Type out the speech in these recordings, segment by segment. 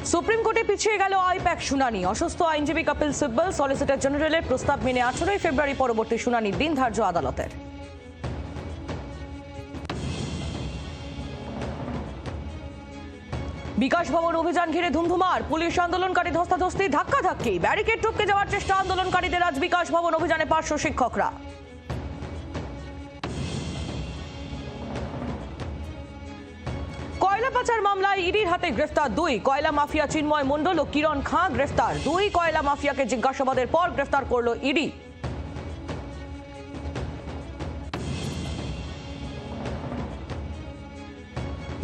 Supreme কোর্টে পিছিয়ে গেল আইপ্যাক শুনানি। অসুস্থ আইনজীবী কপিল সিব্বল সলিসিটর জেনারেলের প্রস্তাব মেনে 18 ফেব্রুয়ারি পরবর্তী শুনানির দিন ধার্য আদালতের। বিকাশ ভবন অভিযান ঘিরে ধুমধুমার, পুলিশ আন্দোলনকারী ধস্তাধস্তি, ধাক্কাধাক্কি, ব্যারিকেড টপকে যাওয়ার চেষ্টা আন্দোলনকারীদের। আজ বিকাশ ভবন অভিযানে পার্শ্ব শিক্ষকরা। কয়লা পাচার মামলায় ইডির হাতে গ্রেফতার দুই কয়লা মাফিয়া চিন্ময় মণ্ডল ও কিরণ খাঁ গ্রেফতার। দুই কয়লা মাফিয়াকে জিজ্ঞাসাবাদের পর গ্রেফতার করল ইডি।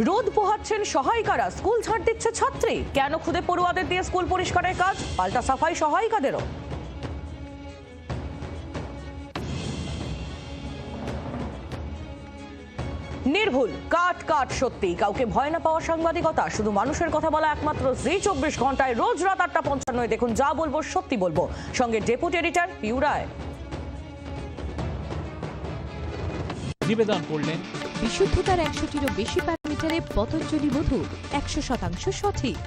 রোদ পোহাচ্ছেন সহায়িকারা, স্কুল ছাড় দিচ্ছে ছাত্রী। কেন খুদে পড়ুয়াদের দিয়ে স্কুল পরিষ্কারের কাজ, পাল্টা সাফাই সহায়িকাদেরও। নির্ভুল, কাট কাট সত্যি, কাউকে ভয় না পাওয়া সাংবাদিকতা, শুধু মানুষের কথা বলা একমাত্র জি 24 ঘন্টায়। রোজ রাত 8:55 দেখুন যা বলবো সত্যি বলবো, সঙ্গে ডেপুটি এডিটর পিউ রায়। নিবেদন করলেন বিশুদ্ধতার 100টিরও বেশি প্যারামিটারে পতঞ্জলি মধু 100% সঠিক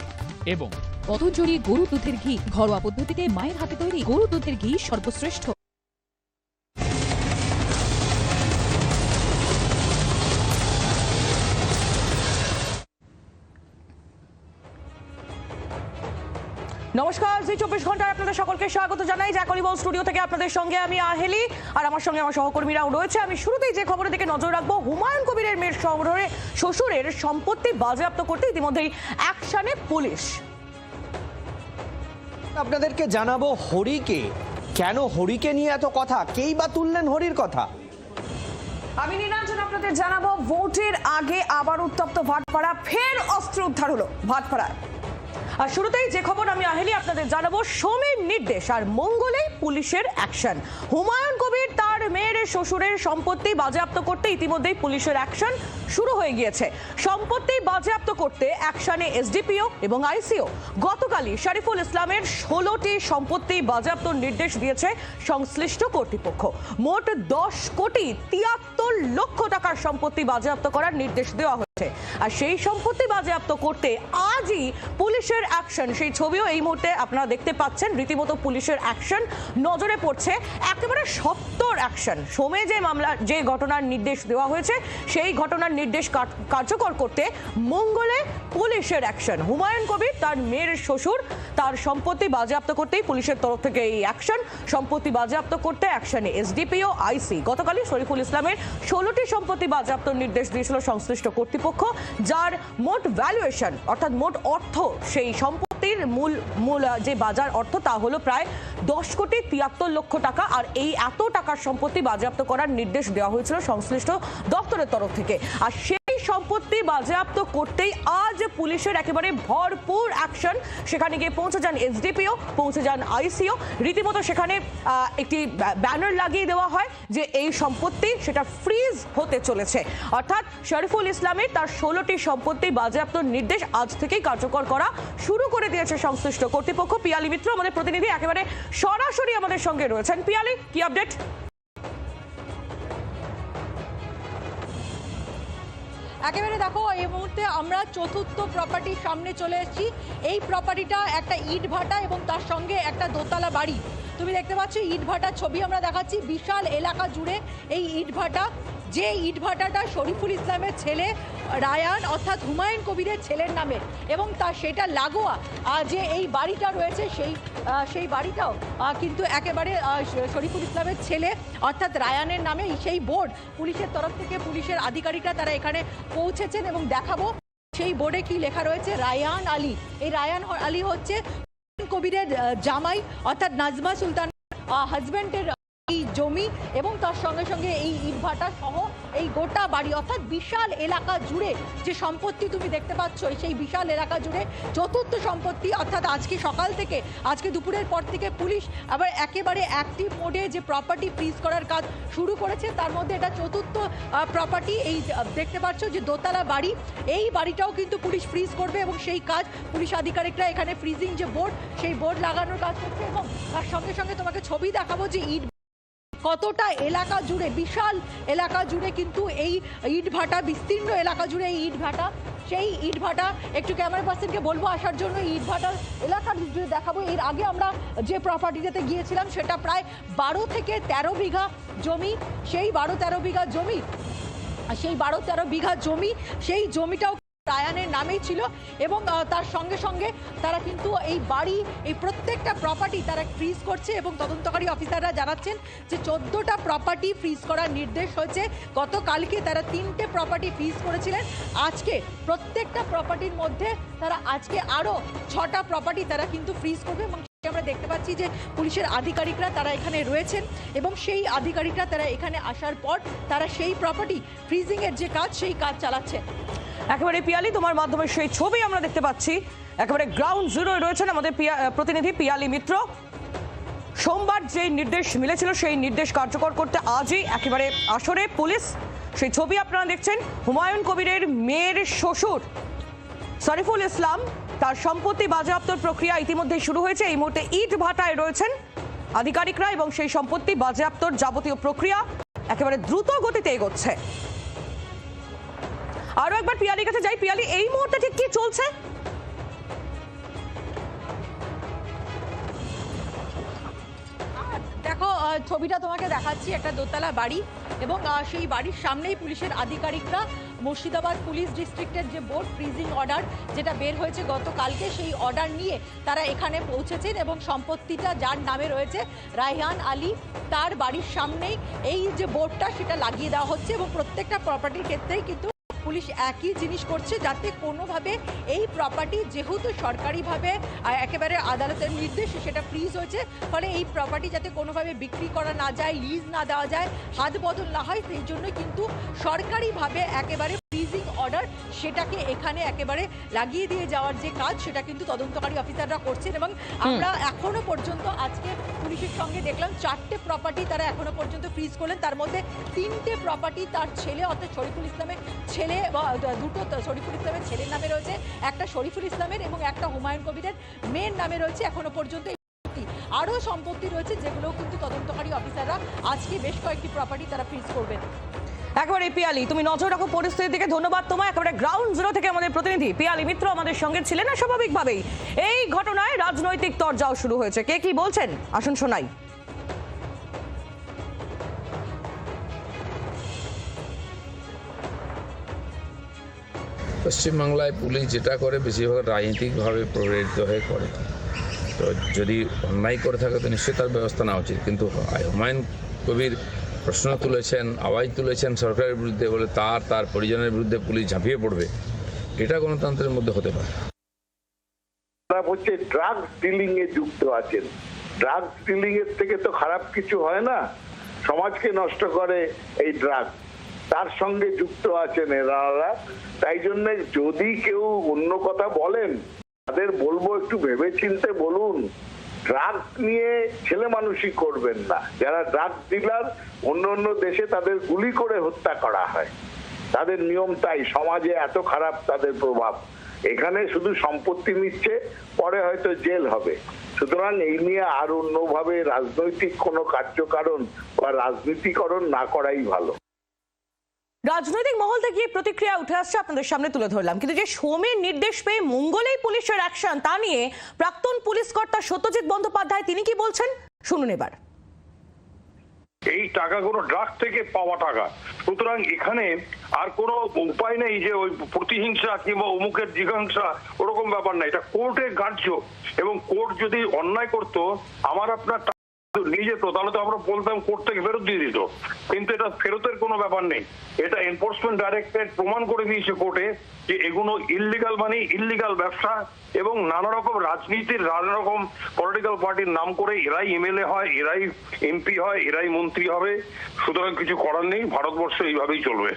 এবং পতঞ্জলি গরু দুধের ঘি, ঘরোয়া পদ্ধতিতে মায়ের হাতে তৈরি গরু দুধের ঘি সর্বশ্রেষ্ঠ। নমস্কার, জি 24 ঘন্টায় আপনাদের সকলকে স্বাগত জানাই। জ্যাকলিবল স্টুডিও থেকে আপনাদের সঙ্গে আমি আহেলি, আর আমার সঙ্গে আমার সহকর্মীরাও রয়েছে। আমি শুরুতেই যে খবরের দিকে নজর রাখবো, হুমায়ুন কবিরের মেয়ের শহরে শ্বশুরের সম্পত্তি বাজেয়াপ্ত করতে ইতিমধ্যেই অ্যাকশনে পুলিশ। আপনাদেরকে জানাবো হরিকে, কেন হরিকে নিয়ে এত কথা, কেই বা তুললেন হরির কথা। আমি নীলাঞ্জন আপনাদের জানাবো, ভোটের আগে আবার উত্তপ্ত ভাটপাড়া, ফের অস্ত্র উদ্ধার হলো ভাটপাড়ায়। আর শুরুতেই যে খবর আমি আহেলি আপনাদের জানাবো, সোমের নির্দেশ আর মঙ্গলেই পুলিশের অ্যাকশন। হুমায়ুন কবির তার মেয়ের শ্বশুরের সম্পত্তি বাজেয়াপ্ত করতে ইতিমধ্যেই পুলিশের অ্যাকশন শুরু হয়ে গিয়েছে। সম্পত্তি বাজেয়াপ্ত করতে অ্যাকশনে এসডিপিও এবং আইসিও। গতকালই শরীফুল ইসলামের 16টি সম্পত্তি বাজেয়াপ্তর নির্দেশ দিয়েছে সংশ্লিষ্ট কর্তৃপক্ষ। মোট 10 কোটি 73 লক্ষ টাকার সম্পত্তি বাজেয়াপ্ত করার নির্দেশ দেওয়া হয়েছে। আর সেই সম্পত্তি বাজেয়াপ্ত করতে আজই পুলিশের অ্যাকশন, সেই ছবিও এই মুহূর্তে আপনারা দেখতে পাচ্ছেন। রীতিমতো পুলিশের অ্যাকশন নজরে পড়ছে, একেবারে সত্তর অ্যাকশন। সোমে যে মামলা, যে ঘটনার নির্দেশ দেওয়া হয়েছে, সেই ঘটনার নির্দেশ কার্যকর করতে মঙ্গলে পুলিশের অ্যাকশন। হুমায়ুন কবির তার মেয়ের শ্বশুর, তার সম্পত্তি বাজেয়াপ্ত করতেই পুলিশের তরফ থেকে এই অ্যাকশন। সম্পত্তি বাজেয়াপ্ত করতে অ্যাকশনে এসডিপিও, আইসি। গতকালই শরীফুল ইসলামের 16টি সম্পত্তি বাজেয়াপ্তর নির্দেশ দিয়েছিল সংশ্লিষ্ট কর্তৃপক্ষ, যার মোট ভ্যালুয়েশন অর্থাৎ মোট অর্থ, সেই সম্পত্তির মূল যে বাজার অর্থ, তা হলো প্রায় 10 কোটি 73 লক্ষ টাকা। আর এই এত টাকার সম্পত্তি বাজেয়াপ্ত করার নির্দেশ দেওয়া হয়েছিল সংশ্লিষ্ট দপ্তরের তরফ থেকে। আর সেই সম্পত্তি বাজেয়াপ্ত করতেই আজ পুলিশের একেবারে ভরপুর অ্যাকশন। সেখানে গিয়ে পৌঁছে যান এসডিপিও, পৌঁছে যান আইসিও। রীতিমতো সেখানে একটি ব্যানার লাগিয়ে দেওয়া হয় যে এই সম্পত্তি সেটা ফ্রিজ হতে চলেছে। অর্থাৎ শরীফুল ইসলামের তার 16টি সম্পত্তি বাজেয়াপ্তর নির্দেশ আজ থেকেই কার্যকর করা শুরু করে দিয়েছে সংশ্লিষ্ট কর্তৃপক্ষ। পিয়ালি মিত্র আমাদের প্রতিনিধি একেবারে সরাসরি আমাদের সঙ্গে রয়েছেন। পিয়ালি, কি আপডেট? একেবারে দেখো, এই মুহূর্তে আমরা চতুর্থ প্রপার্টির সামনে চলে এসেছি। এই প্রপার্টিটা একটা ইট ভাটা এবং তার সঙ্গে একটা দোতলা বাড়ি। তুমি দেখতে পাচ্ছ ইট ভাটার ছবি আমরা দেখাচ্ছি। বিশাল এলাকা জুড়ে এই ইট ভাটা, যে ইট ভাটাটা শরীফুল ইসলামের ছেলে রায়ান অর্থাৎ হুমায়ুন কবিরের ছেলের নামে, এবং তার সেটা লাগোয়া যে এই বাড়িটা রয়েছে, সেই বাড়িটাও কিন্তু একেবারে শরীফুল ইসলামের ছেলে অর্থাৎ রায়ানের নামে। সেই বোর্ড পুলিশের তরফ থেকে, পুলিশের আধিকারিকরা তারা এখানে পৌঁছেছেন এবং দেখাবো সেই বোর্ডে কি লেখা রয়েছে। রায়ান আলী, এই রায়ান আলী হচ্ছে কবিরের জামাই অর্থাৎ নাজমা সুলতান হাজব্যান্ডের এই জমি, এবং তার সঙ্গে সঙ্গে এই ইটভাটা সহ এই গোটা বাড়ি অর্থাৎ বিশাল এলাকা জুড়ে যে সম্পত্তি তুমি দেখতে পাচ্ছ, সেই বিশাল এলাকা জুড়ে চতুর্থ সম্পত্তি। অর্থাৎ আজকে সকাল থেকে, আজকে দুপুরের পর থেকে পুলিশ আবার একেবারে অ্যাক্টিভ মোডে যে প্রপার্টি ফ্রিজ করার কাজ শুরু করেছে। তার মধ্যে এটা চতুর্থ প্রপার্টি। এই দেখতে পাচ্ছ যে দোতলা বাড়ি, এই বাড়িটাও কিন্তু পুলিশ ফ্রিজ করবে এবং সেই কাজ পুলিশ আধিকারিকরা এখানে ফ্রিজিং যে বোর্ড, সেই বোর্ড লাগানোর কাজ করছে। এবং তার সঙ্গে সঙ্গে তোমাকে ছবি দেখাবো যে ইট কতটা এলাকা জুড়ে, বিশাল এলাকা জুড়ে কিন্তু এই ইট ভাটা, বিস্তীর্ণ এলাকা জুড়ে এই ইট ভাটা। সেই ইটভাটা একটু ক্যামেরা পার্সনকে বলবো আসার জন্য। ইটভাটার এলাকার দেখাবো। এর আগে আমরা যে প্রপার্টিটাতে গিয়েছিলাম সেটা প্রায় 12 থেকে 13 বিঘা জমি। সেই 12-13 বিঘা জমি, সেই জমিটাও রায়ানের নামেই ছিল এবং তার সঙ্গে সঙ্গে তারা কিন্তু এই বাড়ি, এই প্রত্যেকটা প্রপার্টি তারা ফ্রিজ করছে এবং তদন্তকারী অফিসাররা জানাচ্ছেন যে 14টা প্রপার্টি ফ্রিজ করার নির্দেশ হয়েছে। গতকালকে তারা 3টে প্রপার্টি ফ্রিজ করেছিলেন। আজকে প্রত্যেকটা প্রপার্টির মধ্যে তারা আজকে আরও 6টা প্রপার্টি তারা কিন্তু ফ্রিজ করবে এবং আমরা দেখতে পাচ্ছি যে পুলিশের আধিকারিকরা তারা এখানে রয়েছেন এবং সেই আধিকারিকরা তারা এখানে আসার পর তারা সেই প্রপার্টি ফ্রিজিংয়ের যে কাজ সেই কাজ চালাচ্ছে। একেবারে পিয়ালি, তোমার মাধ্যমে সেই ছবি আমরা দেখতে পাচ্ছি। একেবারে গ্রাউন্ড জিরোয় রয়েছেন আমাদের প্রতিনিধি পিয়ালি মিত্র। সোমবার যে নির্দেশ মিলেছিল সেই নির্দেশ কার্যকর করতে আজই একেবারে আসরে পুলিশ। সেই ছবি আপনারা দেখছেন। হুমায়ুন কবিরের মেয়ের শ্বশুর শরীফুল ইসলাম, তার সম্পত্তি বাজেয়াপ্তর প্রক্রিয়া ইতিমধ্যে শুরু হয়েছে। এই মুহূর্তে ইট ভাটায় রয়েছেন আধিকারিকরা এবং সেই সম্পত্তি বাজেয়াপ্তর যাবতীয় প্রক্রিয়া একেবারে দ্রুত গতিতে এগোচ্ছে। আরো একবার পিয়ালির কাছে যাই। পিয়ালি, এই মুহূর্তে ঠিক কি চলছে? দেখো ছবিটা তোমাকে দেখাচ্ছি, একটা দোতলা বাড়ি এবং সেই বাড়ির সামনেই পুলিশের আধিকারিকরা মুর্শিদাবাদ পুলিশ ডিস্ট্রিক্টের যে বোর্ড ফ্রিজিং অর্ডার যেটা বের হয়েছে গতকালকে, সেই অর্ডার নিয়ে তারা এখানে পৌঁছেছেন এবং সম্পত্তিটা যার নামে রয়েছে রায়হান আলী, তার বাড়ির সামনেই এই যে বোর্ডটা সেটা লাগিয়ে দেওয়া হচ্ছে এবং প্রত্যেকটা প্রপার্টির ক্ষেত্রেই কিন্তু পুলিশ একই জিনিস করছে যাতে কোনোভাবে এই প্রপার্টি যেহেতু সরকারিভাবে একেবারে আদালতের নির্দেশে সেটা ফ্রিজ হয়েছে, ফলে এই প্রপার্টি যাতে কোনোভাবে বিক্রি করা না যায়, লিজ না দেওয়া যায়, হাত বদল না হয়, সেই জন্য কিন্তু সরকারিভাবে একেবারে ফ্রিজিং অর্ডার সেটাকে এখানে একেবারে লাগিয়ে দিয়ে যাওয়ার যে কাজ সেটা কিন্তু তদন্তকারী অফিসাররা করছেন। এবং আমরা এখনো পর্যন্ত আজকে পুলিশের সঙ্গে দেখলাম 4টে প্রপার্টি তারা এখনো পর্যন্ত ফ্রিজ করলেন। তার মধ্যে 3টে প্রপার্টি তার ছেলে অর্থাৎ শরীফুল ইসলামের ছেলে, দুটো শরীফুল ইসলামের ছেলের নামে রয়েছে, একটা শরীফুল ইসলামের এবং একটা হুমায়ুন কবিরের মেয়ের নামে রয়েছে। এখনো পর্যন্ত আরও সম্পত্তি রয়েছে যেগুলোও কিন্তু তদন্তকারী অফিসাররা আজকে বেশ কয়েকটি প্রপার্টি তারা ফ্রিজ করবেন। একেবারে পিয়ালি, তুমি নজর রাখো পরিস্থিতির দিকে। ধন্যবাদ তোমায়। একেবারে গ্রাউন্ড জিরো থেকে আমাদের প্রতিনিধি পিয়ালি মিত্র আমাদের সঙ্গে ছিলেন। না, স্বাভাবিকভাবেই এই ঘটনায় রাজনৈতিক তরজাও শুরু হয়েছে। কে কি বলছেন আসুন শোনাই। পশ্চিমবাংলায় পুলিশ যেটা করে বেশিরভাগ রাজনৈতিকভাবে প্রভাবিত হয়ে করে। তো যদি অন্যায় করে থাকে তো নিশ্চয়ই তার ব্যবস্থা নেওয়া উচিত। কিন্তু হুমায়ুন কবির প্রশ্ন তুলেছেন, আওয়াজ তুলেছেন সরকারের বিরুদ্ধে বলে তার পরিজনের বিরুদ্ধে পুলিশ ঝাঁপিয়ে পড়বে, এটা গণতন্ত্রের মধ্যে হতে পারে। তারা হচ্ছে ড্রাগস ডিলিং এ যুক্ত আছেন। ড্রাগস ডিলিং এর থেকে তো খারাপ কিছু হয় না, সমাজকে নষ্ট করে এই ড্রাগস, তার সঙ্গে যুক্ত আছেন এরা। তাই জন্য যদি কেউ অন্য কথা বলেন তাদের বলবো একটু ভেবে চিনতে বলুন। ড্রাগস নিয়ে ছেলে মানুষই করবেন না। যারা ড্রাগস ডিলার, অন্য অন্য দেশে তাদের গুলি করে হত্যা করা হয়, তাদের নিয়ম তাই। সমাজে এত খারাপ তাদের প্রভাব। এখানে শুধু সম্পত্তি নিচ্ছে, পরে হয়তো জেল হবে। সুতরাং এই নিয়ে আর অন্যভাবে রাজনৈতিক কোনো কার্যকারণ বা রাজনীতিকরণ না করাই ভালো। রাজনৈতিক মহল থেকে প্রতিক্রিয়া উঠে আসছে, আপনাদের সামনে তুলে ধরলাম। কিন্তু যে সোমের নির্দেশ পেয়ে মঙ্গলেই পুলিশের অ্যাকশন, তা নিয়ে প্রাক্তন পুলিশ কর্তা সত্যজিৎ বন্দ্যোপাধ্যায় তিনি কি বলছেন শুনুন এবার। এই টাকা কোনো ড্রাগ থেকে পাওয়া টাকা, সুতরাং এখানে আর কোনো উপায় নেই যে ওই প্রতিহিংসা কিংবা অমুকের জিজ্ঞাসা ওরকম ব্যাপার না। এটা কোর্টে গ্রাহ্য এবং কোর্ট যদি অন্যায় করতো, আমার আপনার নিয়ে যেত, তাহলে তো আমরা বলতাম কোর্ট থেকে ফেরত দিয়ে দিত। কিন্তু এটা ফেরতের কোনো ব্যাপার নেই। এটা এনফোর্সমেন্ট ডাইরেক্টরেট প্রমাণ করে দিয়েছে কোর্টে যে এগুলো ইললিগাল মানি, ইললিগাল ব্যবসা এবং নানা রকম রাজনীতির, নানা রকম পলিটিক্যাল পার্টির নাম করে এরাই এমএলএ হয়, এরাই এমপি হয়, এরাই মন্ত্রী হবে। সুতরাং কিছু করার নেই, ভারতবর্ষ এইভাবেই চলবে।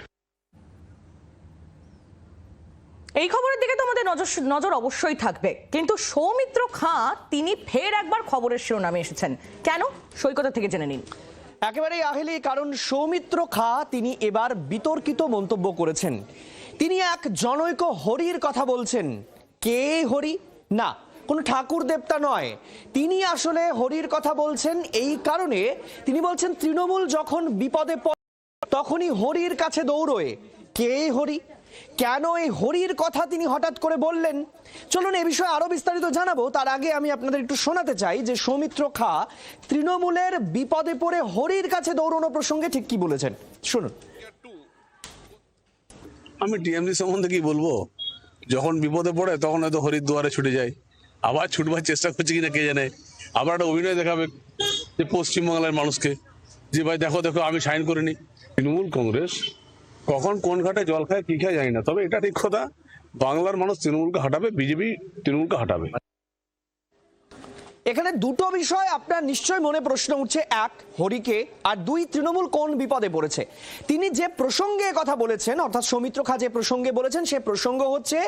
এই খবরের দিকে তো আমাদের নজর অবশ্যই থাকবে। কিন্তু সৌমিত্র খাঁ তিনি ফের একবার খবরের শিরোনামে এসেছেন। কেন? সৈকত থেকে জেনে নিন। একেবারেই আহেলি, কারণ সৌমিত্র খাঁ তিনি এবার বিতর্কিত মন্তব্য করেছেন। তিনি এক জনৈক হরির কথা বলছেন। কে হরি? না, কোনো ঠাকুর দেবতা নয়। তিনি আসলে হরির কথা বলছেন এই কারণে, তিনি বলছেন তৃণমূল যখন বিপদে পড়ে তখনই হরির কাছে দৌড়োয়। কে হরি? কেন এই হরির কথা তিনি হঠাৎ করে বললেন, চলুন এ বিষয়ে আরো বিস্তারিত জানাবো। তার আগে আমি আপনাদের একটু শোনাতে চাই যে সৌমিত্র খা তৃণমূলের বিপদে পড়ে হরির কাছে দৌড়ানো প্রসঙ্গে ঠিক কি বলেছেন, শুনুন। আমি টিএমসি সম্বন্ধে কি বলবো, যখন বিপদে পড়ে তখন হয়তো হরির দুয়ারে ছুটে যায়, আবার ছুটবার চেষ্টা করছে কিনা কে জানে, আবার একটা অভিনয় দেখাবে যে পশ্চিমবাংলার মানুষকে যে ভাই দেখো দেখো আমি সাইন করিনি। তৃণমূল কংগ্রেস কখন কোন ঘাটে জল খায় কি খায় জানি না, তবে এটা ঠিক কথা বাংলার মানুষ তৃণমূলকে হাঁটাবে, বিজেপি তৃণমূলকে হাঁটাবে। এখানে দুটো বিষয় আপনার নিশ্চয় মনে প্রশ্ন উঠছে, এক হরিকে, আর দুই তৃণমূল কোন বিপদে পড়েছে। তিনি যে প্রসঙ্গে কথা বলেছেন, অর্থাৎ সৌমিত্র খা যে প্রসঙ্গে বলেছেন, সে প্রসঙ্গ হচ্ছে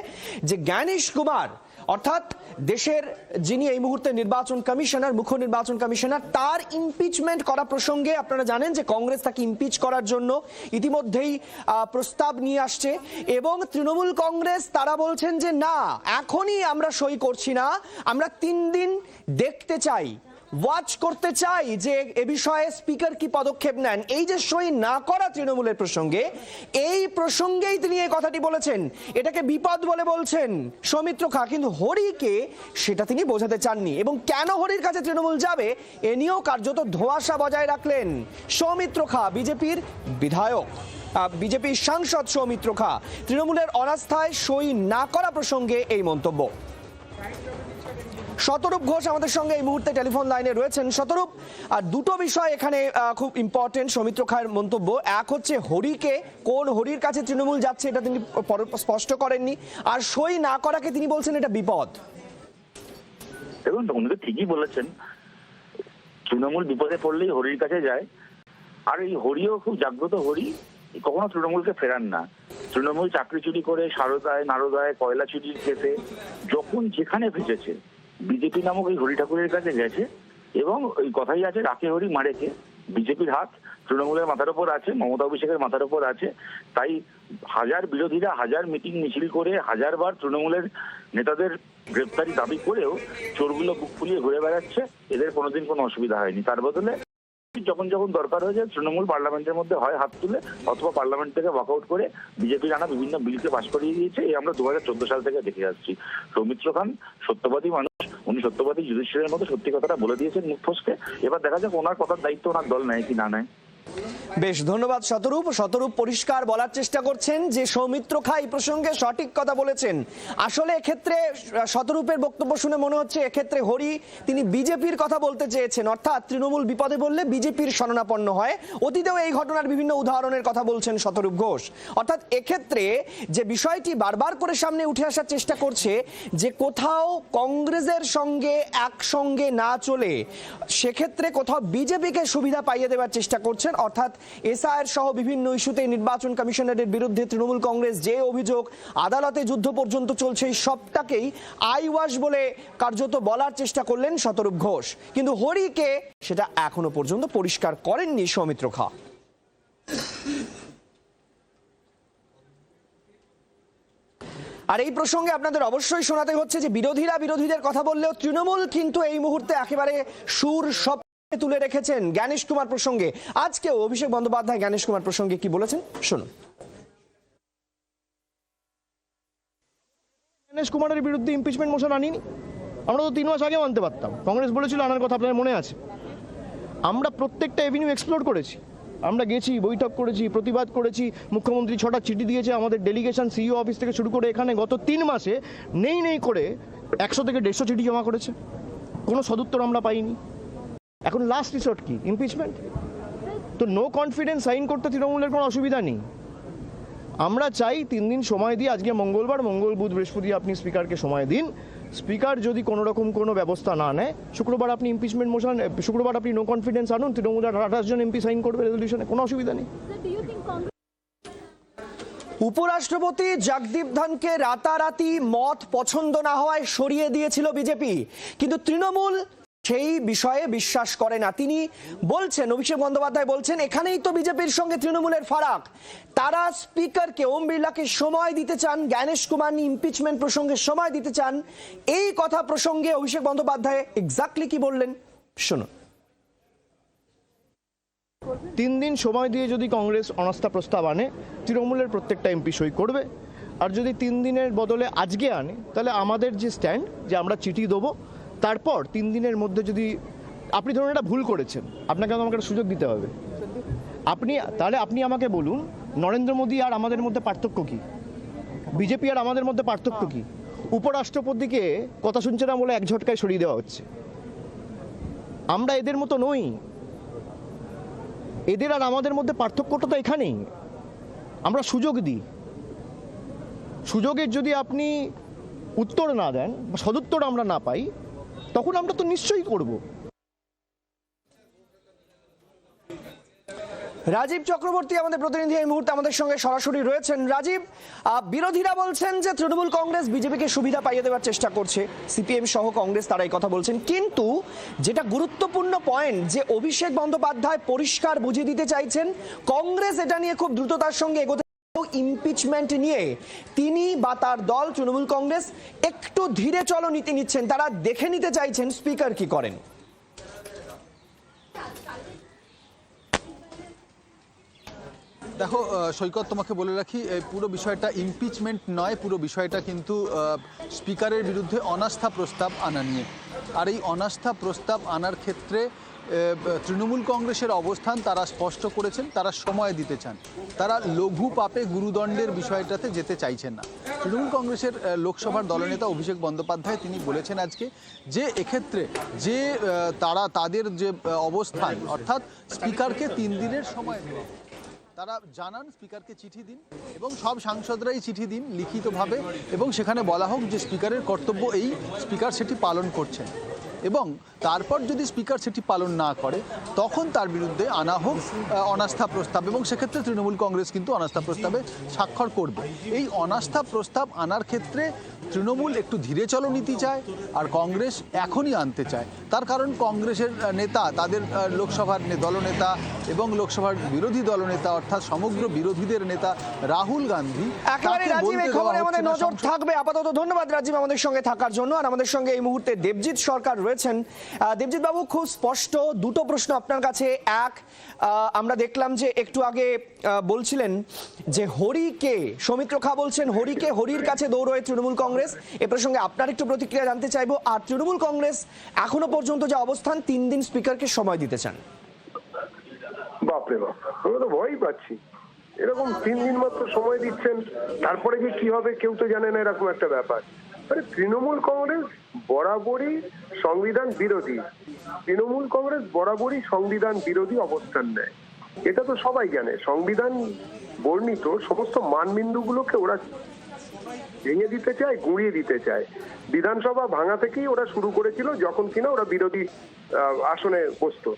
যে জ্ঞানেশ কুমার অর্থাৎ দেশের যিনি এই মুহূর্তে নির্বাচন কমিশনার, মুখ্য নির্বাচন কমিশনার, তার ইমপিচমেন্ট করা প্রসঙ্গে আপনারা জানেন যে কংগ্রেস তাকে ইমপিচ করার জন্য ইতিমধ্যেই প্রস্তাব নিয়ে আসছে এবং তৃণমূল কংগ্রেস তারা বলছেন যে না, এখনই আমরা সই করছি না, আমরা 3 দিন দেখতে চাই, ওয়াচ করতে চাই যে এ বিষয়ে স্পিকার কি পদক্ষেপ নেন। এই যে সই না করা তৃণমূলের প্রসঙ্গে, এই প্রসঙ্গেই তিনি এই কথাটি বলেছেন, এটাকে বিপদ বলে বলছেন সৌমিত্র খা, কিন্তু হরিকে সেটা তিনি বোঝাতে চাননি। এবং কেন হরির কাছে তৃণমূল যাবে এ নিয়েও কার্যত ধোঁয়াশা বজায় রাখলেন সৌমিত্র খা, বিজেপির বিধায়ক, বিজেপির সাংসদ সৌমিত্র খা। তৃণমূলের অনাস্থায় সই না করা প্রসঙ্গে এই মন্তব্য। শতরূপ ঘোষ আমাদের সঙ্গে এই মুহূর্তে টেলিফোন লাইনে রয়েছেন। শতরূপ, আর দুটো বিষয় এখানে খুব ইম্পর্টেন্ট সৌমিত্র খায়ের মন্তব্য। এক হচ্ছে হরিকে, কোন হরির কাছে তৃণমূল যাচ্ছে এটা তিনি স্পষ্ট করেননি, আর সই না করাকে তিনি বলছেন এটা বিপদ। দেখুন, উনি তো ঠিকই বলেছেন, তৃণমূল বিপদে পড়লেই হরির কাছে যায়। আর এই হরিও খুব জাগ্রত হরি, কখনো তৃণমূলকে ফেরান না। তৃণমূল চাকরি চুরি করে সারদায় নারদায় কয়লা চুরির কেসে যখন যেখানে ভেসেছে বিজেপি নামক এই হরি ঠাকুরের কাছে গেছে এবং ওই কথাই আছে, রাখে হরি মারেকে। বিজেপির হাত তৃণমূলের মাথার উপর আছে, মমতা অভিষেকের মাথার উপর আছে। তাই হাজার বিরোধীরা হাজার মিটিং মিছিল করে হাজারবার তৃণমূলের নেতাদের গ্রেপ্তারি দাবি করেও চোরগুলো বুক ফুলিয়ে ঘুরে বেড়াচ্ছে, এদের কোনোদিন কোনো অসুবিধা হয়নি। তার বদলে যখন যখন দরকার হয়ে যায় তৃণমূল পার্লামেন্টের মধ্যে হয় হাত তুলে অথবা পার্লামেন্ট থেকে ওয়াকআউট করে বিজেপির আনা বিভিন্ন বিলকে পাশ করিয়ে দিয়েছে। এই আমরা 2014 সাল থেকে দেখে আসছি। সৌমিত্র খান সত্যবাদী মানুষ, উনি সত্যবাদী যুধিষ্ঠিরের মতো সত্যি কথাটা বলে দিয়েছেন মুখ ফসকে। এবার দেখা যাক ওনার কথার দায়িত্ব ওনার দল নেয় কি না নেয়। বেশ, ধন্যবাদ শতরূপ। শতরূপ পরিষ্কার বলার চেষ্টা করছেন যে সৌমিত্র খা এই প্রসঙ্গে সঠিক কথা বলেছেন। আসলে এক্ষেত্রে শতরূপের বক্তব্য শুনে মনে হচ্ছে এক্ষেত্রে হরি তিনি বিজেপির কথা বলতে চেয়েছেন, অর্থাৎ তৃণমূল বিপদে বললে বিজেপির শরণাপন্ন হয়। অতীতেও এই ঘটনার বিভিন্ন উদাহরণের কথা বলছেন শতরূপ ঘোষ। অর্থাৎ এক্ষেত্রে যে বিষয়টি বারবার করে সামনে উঠে আসার চেষ্টা করছে যে কোথাও কংগ্রেসের সঙ্গে একসঙ্গে না চলে সেক্ষেত্রে কোথাও বিজেপিকে সুবিধা পাইয়ে দেওয়ার চেষ্টা করছেন। অর্থাৎ এসআইআর সহ বিভিন্ন ইস্যুতে নির্বাচন কমিশনারের বিরুদ্ধে তৃণমূল কংগ্রেস যে অভিযোগ, আদালতে যুদ্ধ পর্যন্ত চলছে, এই সবটাকেই আইওয়াশ বলে কার্যত বলার চেষ্টা করলেন শতরূপ ঘোষ। কিন্তু হরিকে সেটা এখনো পর্যন্ত পরিষ্কার করেননি সৌমিত্র খা। আর এই প্রসঙ্গে আপনাদের অবশ্যই শোনাতে হচ্ছে যে বিরোধীদের কথা বললেও তৃণমূল কিন্তু এই মুহূর্তে একেবারে সুর সব তুলে রেখেছেন জ্ঞানেশ কুমার প্রসঙ্গে। আজকেও অভিষেক বন্দ্যোপাধ্যায় জ্ঞানেশ কুমার প্রসঙ্গে কি বলেছেন শুনুন। জ্ঞানেশ কুমারের বিরুদ্ধে ইমপিচমেন্ট মোশন আনিনি, আমরা তো 3 মাস আগে মানতে পারতাম। কংগ্রেস বলেছিল আনার কথা, আপনাদের মনে আছে। আমরা প্রত্যেকটা এভিনিউ এক্সপ্লোর করেছি, আমরা গেছি, বৈঠক করেছি, প্রতিবাদ করেছি। মুখ্যমন্ত্রী 6টা চিঠি দিয়েছে, আমাদের ডেলিগেশন সিইও অফিস থেকে শুরু করে এখানে গত 3 মাসে নেই করে 100 থেকে 150 চিঠি জমা করেছে, কোনো সদুত্তর আমরা পাইনি। এখন লাস্ট রিসোর্ট কি? ইমপিচমেন্ট। তো নো কনফিডেন্স সাইন করতে তৃণমূলের কোনো অসুবিধা নেই। আমরা চাই 3 দিন সময় দিয়ে, আজকে মঙ্গলবার, মঙ্গল বুধ বৃহস্পতি আপনি স্পিকারকে সময় দিন। স্পিকার যদি কোনো রকম কোনো ব্যবস্থা না নেয়, শুক্রবার আপনি ইমপিচমেন্ট মোশন, শুক্রবার আপনি নো কনফিডেন্স আনুন, তৃণমূলের 28 জন এমপি সাইন করবে রেজলিউশনে, কোনো অসুবিধা নেই। উপরাষ্ট্রপতি জগদীপ ধনকে রাতারাতি মত পছন্দ না হওয়ায় সরিয়ে দিয়েছিল বিজেপি, কিন্তু তৃণমূল সেই বিষয়ে বিশ্বাস করে না। তিনি বলছেন, অভিষেক বন্দ্যোপাধ্যায় বলছেন, এখানেই তো বিজেপির সঙ্গে তৃণমূলের ফারাক। তারা স্পিকারকে, ওম বিড়লাকে সময় দিতে চান, জ্ঞানেশ কুমার ইমপিচমেন্ট প্রসঙ্গে সময় দিতে চান। এই কথা প্রসঙ্গে অভিষেক বন্দ্যোপাধ্যায় এক্স্যাক্টলি কি বললেন শুনুন। 3 দিন সময় দিয়ে যদি কংগ্রেস অনাস্থা প্রস্তাব আনে, তৃণমূলের প্রত্যেকটা এমপি সই করবে। আর যদি 3 দিনের বদলে আজকে আনে তাহলে আমাদের যে স্ট্যান্ড যে আমরা চিঠি দেবো, তারপর 3 দিনের মধ্যে যদি আপনি ধরুন এটা ভুল করেছেন, আপনাকে আমাকে একটা সুযোগ দিতে হবে। আপনি আমাকে বলুন, নরেন্দ্র মোদী আর আমাদের মধ্যে পার্থক্য কি? বিজেপি আর আমাদের মধ্যে পার্থক্য কি? উপরাষ্ট্রপতিকে কথা শুনছে না বলে এক ঝটকায় সরিয়ে দেওয়া হচ্ছে। আমরা এদের মতো নই। এদের আর আমাদের মধ্যে পার্থক্যটা তো এখানেই। আমরা সুযোগ দিই। সুযোগের যদি আপনি উত্তর না দেন বা সদুত্তর আমরা না পাই, তখন আমরা তো নিশ্চয়ই করব। রাজীব চক্রবর্তী আমাদের প্রতিনিধি এই মুহূর্তে আমাদের সঙ্গে সরাসরি রয়েছেন। রাজীব, বিরোধীরা বলছেন যে তৃণমূল কংগ্রেস বিজেপিকে সুবিধা পাইয়ে দেওয়ার চেষ্টা করছে, সিপিএম সহ কংগ্রেস তারা এই কথা বলছেন, কিন্তু যেটা গুরুত্বপূর্ণ পয়েন্ট যে অভিষেক বন্দ্যোপাধ্যায় পরিষ্কার বুঝিয়ে দিতে চাইছেন কংগ্রেস এটা নিয়ে খুব দ্রুততার সঙ্গে এগোতে, ইমপিচমেন্ট নিয়ে তিনি বা তার দল তৃণমূল কংগ্রেস একটু ধীরে চলো নীতি নিচ্ছেন, তারা দেখে নিতে চাইছেন স্পিকার কি করেন। দেখো সৈকত, তোমাকে বলে রাখি, এই পুরো বিষয়টা ইমপিচমেন্ট নয়, পুরো বিষয়টা কিন্তু স্পিকারের বিরুদ্ধে অনাস্থা প্রস্তাব আনা নিয়ে। আর এই অনাস্থা প্রস্তাব আনার ক্ষেত্রে তৃণমূল কংগ্রেসের অবস্থান তারা স্পষ্ট করেছেন, তারা সময় দিতে চান, তারা লঘু পাপে গুরুদণ্ডের বিষয়টাতে যেতে চাইছেন না। তৃণমূল কংগ্রেসের লোকসভার দলনেতা অভিষেক বন্দ্যোপাধ্যায় তিনি বলেছেন আজকে যে এক্ষেত্রে যে তাদের যে অবস্থান, অর্থাৎ স্পিকারকে 3 দিনের সময় দেওয়া, তারা জানান স্পিকারকে চিঠি দিন এবং সব সাংসদরাই চিঠি দিন লিখিতভাবে, এবং সেখানে বলা হোক যে স্পিকারের কর্তব্য এই, স্পিকার সেটি পালন করছেন, এবং তারপর যদি স্পিকার সেটি পালন না করে তখন তার বিরুদ্ধে আনা হোক অনাস্থা প্রস্তাব, এবং সেক্ষেত্রে তৃণমূল কংগ্রেস কিন্তু অনাস্থা প্রস্তাবে স্বাক্ষর করবে। এই অনাস্থা প্রস্তাব আনার ক্ষেত্রে তৃণমূল একটু ধীরে চলো নীতি চায় আর কংগ্রেস এখনই আনতে চায়। তার কারণ কংগ্রেসের নেতা, তাদের লোকসভার দলনেতা এবং লোকসভার বিরোধী দলনেতা অর্থাৎ সমগ্র বিরোধীদের নেতা রাহুল গান্ধী, একেবারে রাজীব এই খবরে আমাদের নজর থাকবে। আপাতত ধন্যবাদ রাজীব আমাদের সঙ্গে থাকার জন্য। আর আমাদের সঙ্গে এই মুহূর্তে দেবজিৎ সরকার রয়েছেন। দেবজিৎ বাবু, খুব স্পষ্ট দুটো প্রশ্ন আপনার কাছে। এক, আমরা দেখলাম যে একটু আগে বলছিলেন যে হরিকে, সৌমিত্র খা বলছেন হরিকে, হরির কাছে দৌড়য় তৃণমূল কংগ্রেস। এ প্রসঙ্গে আপনার একটু প্রতিক্রিয়া জানতে চাইবো। আর তৃণমূল কংগ্রেস এখনো পর্যন্ত যে অবস্থান, 3 দিন স্পিকারকে সময় দিতে চান। বাপরে বাপ, আমি তো ভয়ই পাচ্ছি। এরকম 3 দিন মাত্র সময় দিচ্ছেন, তারপরে যে কি হবে কেউ তো জানে না, এরকম একটা ব্যাপার। আরে তৃণমূল কংগ্রেস বরাবরই সংবিধান বিরোধী, তৃণমূল কংগ্রেস বরাবরই সংবিধান বিরোধী অবস্থান নেয়, এটা তো সবাই জানে। সংবিধান বর্ণিত সমস্ত মানবিন্দুগুলোকে ওরা ভেঙে দিতে চায়, গুঁড়িয়ে দিতে চায়। বিধানসভা ভাঙা থেকেই ওরা শুরু করেছিল, যখন কিনা ওরা বিরোধী আসনে বসতো।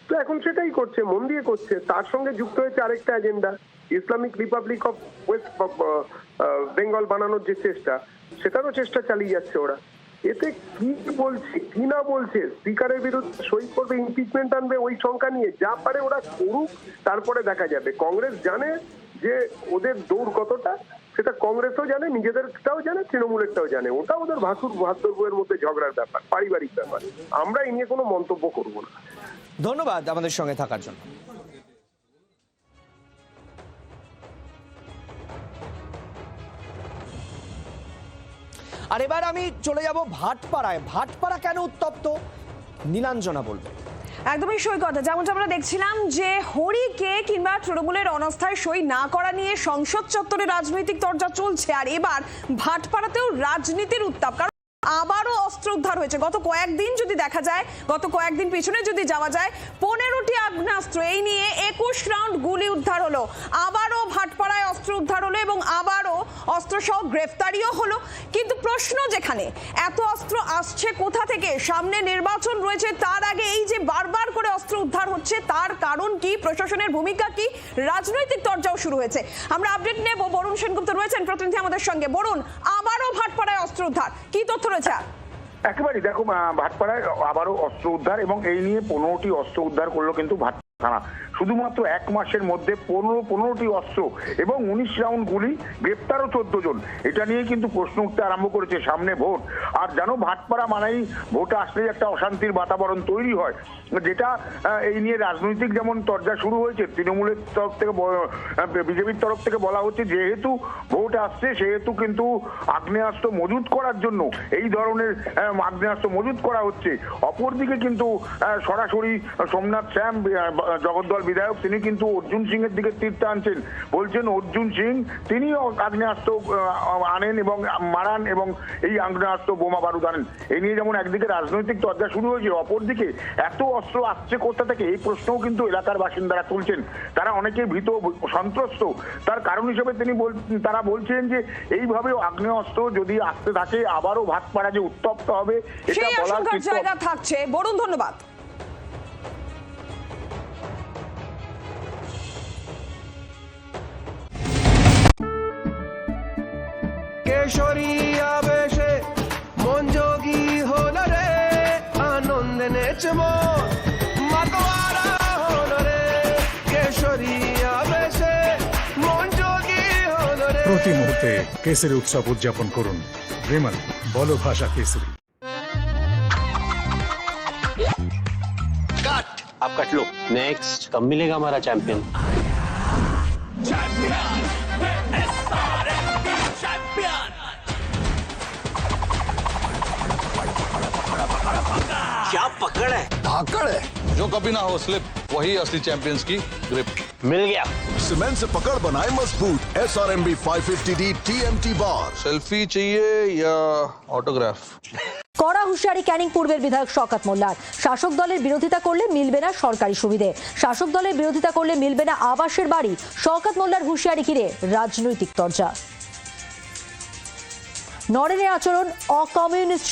তো এখন সেটাই করছে, মন দিয়ে করছে। তার সঙ্গে যুক্ত হয়েছে আরেকটা agenda, Islamic Republic of West Bengal বানানোর যে চেষ্টা, সেটারও চেষ্টা চালিয়ে যাচ্ছে ওরা। এতে কি বলছে কি না বলছে, স্পিকারের বিরুদ্ধে সই করবে, ইমপিচমেন্ট আনবে, ওই সংখ্যা নিয়ে যা পারে ওরা করুক, তারপরে দেখা যাবে। কংগ্রেস জানে যে ওদের দৌড় কতটা, সেটা কংগ্রেসও জানে, নিজেদেরটাও জানে, তৃণমূলেরটাও জানে। ওটা ওদের ভাসুর বউয়ের মধ্যে ঝগড়ার ব্যাপার, পারিবারিক ব্যাপার। আমরা এই নিয়ে কোনো মন্তব্য করবো না। ধন্যবাদ আমাদের সঙ্গে থাকার জন্য। আর এবার আমি চলে যাব ভাটপাড়ায়। ভাটপাড়া কেন উত্তপ্ত, নীলাঞ্জনা বলবে। একদমই সৈকত, যেমনটা আমরা দেখছিলাম যে হরিকে কিংবা তৃণমূলের অনাস্থায় সই না করা নিয়ে সংসদ চত্বরে রাজনৈতিক তরজা চলছে। আর এবার ভাটপাড়াতেও রাজনীতির উত্তাপ, কারণ আবারও অস্ত্র উদ্ধার হয়েছে। গত কয়েকদিন যদি দেখা যায়, গত কয়েকদিন পিছনে যদি যাওয়া যায়, 15টি আগ্নেয়াস্ত্র, এই নিয়ে 21 রাউন্ড গুলি উদ্ধার হলো। আবারও ভাটপাড়ায় অস্ত্র উদ্ধার হলো এবং আবারও অস্ত্রসহ গ্রেফতারিও হলো। কিন্তু প্রশ্ন যেখানে, এত অস্ত্র আসছে কোথা থেকে? সামনে নির্বাচন রয়েছে, তার আগে এই যে বারবার করে অস্ত্র উদ্ধার হচ্ছে, তার কারণ কি? প্রশাসনের ভূমিকা কি? রাজনৈতিক তরজাও শুরু হয়েছে। আমরা আপডেট নেব, বরুণ সেনগুপ্ত রয়েছেন প্রতিনিধি আমাদের সঙ্গে। বরুণ, আবারও ভাটপাড়ায় অস্ত্র উদ্ধার, কি তথ্য রয়েছে? একেবারেই দেখো, ভাটপাড়ায় আবারও অস্ত্র উদ্ধার, এবং এই নিয়ে 15টি অস্ত্র উদ্ধার করলো কিন্তু থানা শুধুমাত্র 1 মাসের মধ্যে 15টি অস্ত্র এবং 19 রাউন্ড গুলি, গ্রেপ্তারও 14 জন। এটা নিয়ে কিন্তু প্রশ্ন উঠতে আরম্ভ করেছে, সামনে ভোট। আর জানো, ভাটপাড়া মানেই ভোট আসলেই একটা অশান্তির বাতাবরণ তৈরি হয়, যেটা এই নিয়ে রাজনৈতিক যেমন তরজা শুরু হয়েছে, তৃণমূলের তরফ থেকে, বিজেপির তরফ থেকে বলা হচ্ছে যেহেতু ভোট আসছে সেহেতু কিন্তু আগ্নেয়াস্ত্র মজুত করার জন্য এই ধরনের আগ্নেয়াস্ত্র মজুত করা হচ্ছে। অপরদিকে কিন্তু সরাসরি সোমনাথ শ্যাম জগদ্দল বিধায়ক, তিনি কিন্তু অর্জুন সিং এর দিকে তীর টানছেন, বলছেন অর্জুন সিং তিনিও আগ্নেয়াস্ত্র আনেন এবং মারান এবং এই আগ্নেয়াস্ত্র বোমা বারুদ আনেন। এই নিয়ে যেমন একদিকে রাজনৈতিক তরজা শুরু হয়েছে, অপরদিকে এত অস্ত্র আসছে কোথা থেকে, এই প্রশ্নও কিন্তু এলাকার বাসিন্দারা তুলছেন। তারা অনেকে ভীত সন্ত্রস্ত। তার কারণ হিসেবে তারা বলছেন যে এইভাবে আগ্নেয়াস্ত্র যদি আসতে থাকে আবারও ভাটপাড়া যে উত্তপ্ত হবে, এটা বলার জায়গা থাকছে। বরুণ, ধন্যবাদ। কেশরী আবেশে মন যোগী হল রে, আনন্দে নেচব মাতোয়ারা হল রে, কেশরী আবেশে মন যোগী হল রে। প্রতি মুহূর্তে কেসরি উৎসব উদযাপন করুন। বিমল বলো ভাষা কেসরি। आप कट लो। नेक्स्ट कब मिलेगा हमारा चैंपियन? क्या पकड़ है? धाकड़ है। जो कभी ना हो स्लिप, वही असली चैंपियंस की ग्रिप। मिल गया। सीमेंट से पकड़ बनाए मजबूत। SRMB 550D TMT बार। सेल्फी चाहिए या ऑटोग्राफ? কড়া হুঁশিয়ারি ক্যানিং পূর্বের বিধায়ক শওকত মোল্লার। শাসক দলের বিরোধিতা করলে মিলবে না সরকারি সুবিধে, শাসক দলের বিরোধিতা করলে মিলবে না আবাসের বাড়ি। শওকত মোল্লার হুঁশিয়ারি ঘিরে রাজনৈতিক তরজা। নরেনের আচরণ অকমিউনিস্ট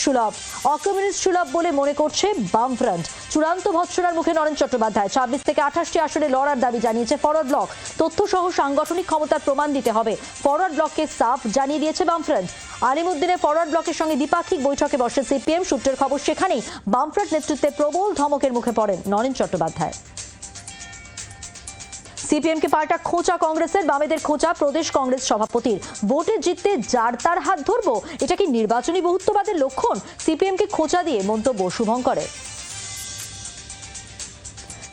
সুলভ বলে মনে করছে বামফ্রন্ট। চূড়ান্ত ভৎসনার মুখে নরেন চট্টোপাধ্যায়। 26 থেকে 28টি আসনে লড়ার দাবি জানিয়েছে ফরওয়ার্ড ব্লক। তথ্য সহ সাংগঠনিক ক্ষমতার প্রমাণ দিতে হবে, ফরওয়ার্ড ব্লককে সাফ জানিয়ে দিয়েছে বামফ্রন্ট। আলিমুদ্দিনের ফরওয়ার্ড ব্লকের সঙ্গে দ্বিপাক্ষিক বৈঠকে বসে সিপিএম। সূত্রের খবর, সেখানেই বামফ্রন্ট নেতৃত্বে প্রবল ধমকের মুখে পড়েন নরেন চট্টোপাধ্যায়। সিপিএমকে পাল্টা খোঁচা কংগ্রেসের। বামেদের খোঁচা প্রদেশ কংগ্রেস সভাপতির। ভোটে জিততে যার তার হাত ধরবো, এটা কি নির্বাচনী বহুত্ববাদের লক্ষণ? সিপিএমকে খোঁচা দিয়ে মন্তব্য শুভঙ্করের।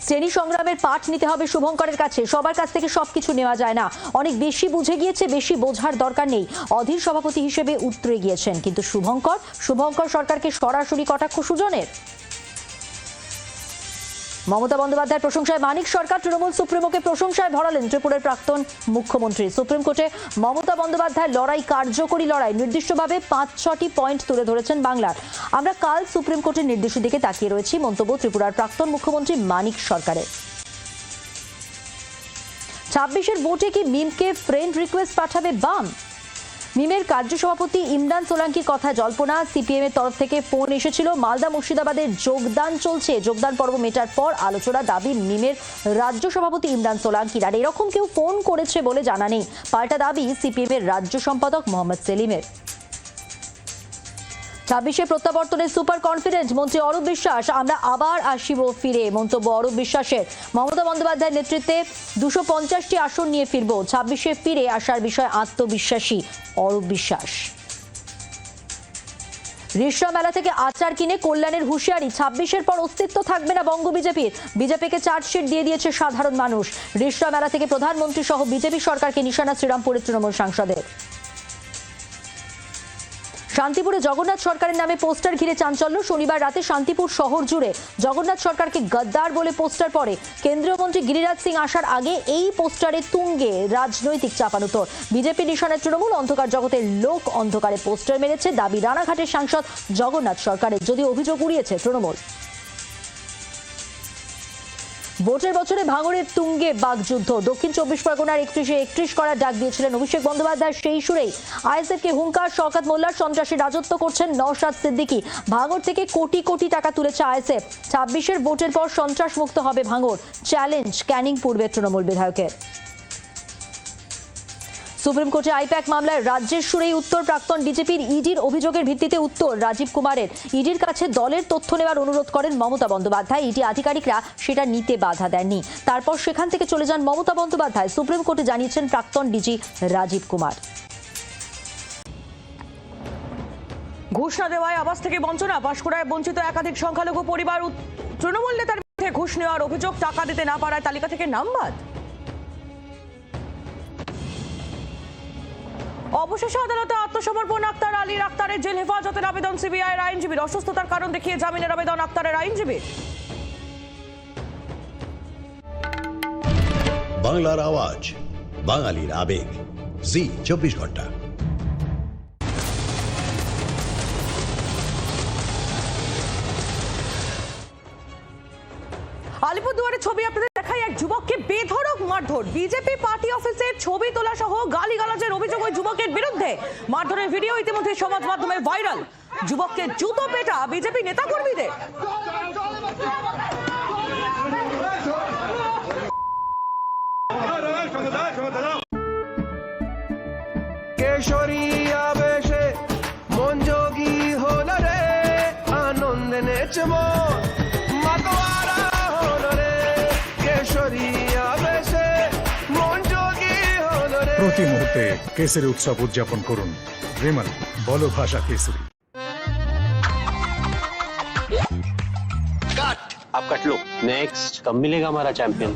শ্রেণী সংগ্রামের পাঠ নিতে হবে শুভঙ্করের কাছে। সবার কাছ থেকে সবকিছু নেওয়া যায় না, অনেক বেশি বুঝে গিয়েছে, বেশি বোঝার দরকার নেই। অধীর সভাপতি হিসেবে উতরে গিয়েছেন, কিন্তু শুভঙ্কর সরকারকে সরাসরি কটাক্ষ সুজনের। মমতা বন্দ্যোপাধ্যায়ের প্রশংসায় মানিক সরকার। তৃণমূল সুপ্রিমোকে প্রশংসায় ভরালেন ত্রিপুরার প্রাক্তন মুখ্যমন্ত্রী। সুপ্রিম কোর্টে মমতা বন্দ্যোপাধ্যায়ের লড়াই কার্যকরী লড়াই, নির্দিষ্টভাবে 5-6টি পয়েন্ট তুলে ধরেছেন বাংলার। আমরা কাল সুপ্রিম কোর্টের নির্দেশের দিকে তাকিয়ে রয়েছি, মন্তব্য ত্রিপুরার প্রাক্তন মুখ্যমন্ত্রী মানিক সরকারের। 26-এর ভোটে কি মিমকে ফ্রেন্ড রিকোয়েস্ট পাঠাবে বাম? মিমের কার্য সভাপতি ইমরান সোলাঙ্কির কথা জল্পনা। সিপিএম এর তরফ থেকে ফোন এসেছিল। মালদা মুর্শিদাবাদের যোগদান চলছে, যোগদান পর্ব মেটার পর আলোচনা। দাবি মিমের রাজ্য সভাপতি ইমরান সোলাঙ্কির। আর এরকম কেউ ফোন করেছে বলে জানা নেই। পাল্টা দাবি সিপিএম এর রাজ্য সম্পাদক মোহাম্মদ সেলিমের। 26-এ প্রত্যাবর্তনে সুপার কনফিডেন্ট মন্ত্রী অরূপ বিশ্বাস। আমরা আবার আসিব ফিরে, মন্তব্য অরূপ বিশ্বাসের। মমতা বন্দ্যোপাধ্যায়ের নেতৃত্বে 250টি আসন নিয়ে ফিরব, 26-এ ফিরে আসার বিষয়ে আত্মবিশ্বাসী অরূপ বিশ্বাস। রিসরা মেলা থেকে আচার কিনে কল্যাণের হুঁশিয়ারি। 26-এর পর অস্তিত্ব থাকবে না বঙ্গ বিজেপির। বিজেপিকে চার্জশিট দিয়ে দিয়েছে সাধারণ মানুষ। রিসরা মেলা থেকে প্রধানমন্ত্রী সহ বিজেপি সরকারকে নিশানা শ্রীরামপুরের তৃণমূল সাংসদের। শান্তিপুরে জগন্নাথ সরকারের নামে পোস্টার ঘিরে চাঞ্চল্য। শনিবার রাতে শান্তিপুর শহর জুড়ে জগন্নাথ সরকারকে গদ্দার বলে পোস্টার পড়ে। কেন্দ্রীয় মন্ত্রী গিরিরাজ সিং আসার আগে এই পোস্টারে তুঙ্গে রাজনৈতিক চাপানুতর। বিজেপি নিশানায় তৃণমূল। অন্ধকার জগতের লোক অন্ধকারে পোস্টার মেরেছে, দাবি রানাঘাটের সাংসদ জগন্নাথ সরকারের, যদিও অভিযোগ উড়িয়েছে তৃণমূল। ভোটের বছরে ভাঙড়ের তুঙ্গে বাগযুদ্ধ। দক্ষিণ 24 পরগনার 31-এ 31 করার ডাক দিয়েছিলেন অভিষেক বন্দ্যোপাধ্যায়। সেই সুরেই আইএসএফকে হুঙ্কার। শওকত মোল্লার সন্ত্রাসী রাজত্ব করছেন নওশাদ সিদ্দিকী। ভাঙড় থেকে কোটি কোটি টাকা তুলেছে আইএসএফ। 26-এর ভোটের পর সন্ত্রাস মুক্ত হবে ভাঙড়, চ্যালেঞ্জ ক্যানিং পূর্বের তৃণমূল বিধায়কের। সুপ্রিম কোর্টে আইপ্যাক মামলায় রাজ্যের সুরেই উত্তর প্রাক্তন ডিজিপির ইডির অভিযোগের ভিত্তিতে উত্তর রাজীব কুমারের। ইডির কাছে দলের তথ্য নেওয়ার অনুরোধ করেন মমতা বন্দ্যোপাধ্যায়। ইডি আধিকারিকরা সেটা নিতে বাধা দেননি। তারপর সেখান থেকে চলে যান মমতা বন্দ্যোপাধ্যায়। সুপ্রিম কোর্টে জানিয়েছেন প্রাক্তন ডিজি রাজীব কুমার। ঘুষ না দেওয়ায় আবাস থেকে বঞ্চনা, পাঁশকুড়ায় বঞ্চিত একাধিক সংখ্যালঘু পরিবার। তৃণমূল নেতার বিরুদ্ধে ঘুষ নেওয়ার অভিযোগ, টাকা দিতে না পারায় তালিকা থেকে নাম বাদ। অবশেষে আদালতে আত্মসমর্পণ আক্তার আলীর। আক্তারের জেল হেফাজতের আবেদন সিবিআইয়ের আইনজীবীর। অসুস্থতার কারণ দেখিয়ে জামিনের আবেদন আক্তারের আইনজীবীর। বাংলার আওয়াজ, বাঙালির আবেগ, জি 24 ঘন্টা। আলিপুরদুয়ারের ছবি আপনাদের দেখাই। এক যুবককে বেধড়ক মারধর, বিজেপি পার্টি অফিসের ছবি তোলা সহ গালিগালাজের অভিযোগ ওই যুবকের বিরুদ্ধে। মারধরের ভিডিও ইতিমধ্যে সমাজ মাধ্যমে ভাইরাল। যুবককে জুতো পেটা বিজেপি নেতাকর্মীদের। কেশরী আবেশে মন যোগী হল রে, আনন্দে নেচে মন মাতোয়ারা হল রে। কেশরী আবেশে মন যোগী হল রে। প্রতি মুহূর্তে কেসরি উৎসব উদযাপন করুন। রেমন বলো ভাষা কেসরি। आप कट लो। नेक्स्ट कब मिलेगा हमारा चैंपियन?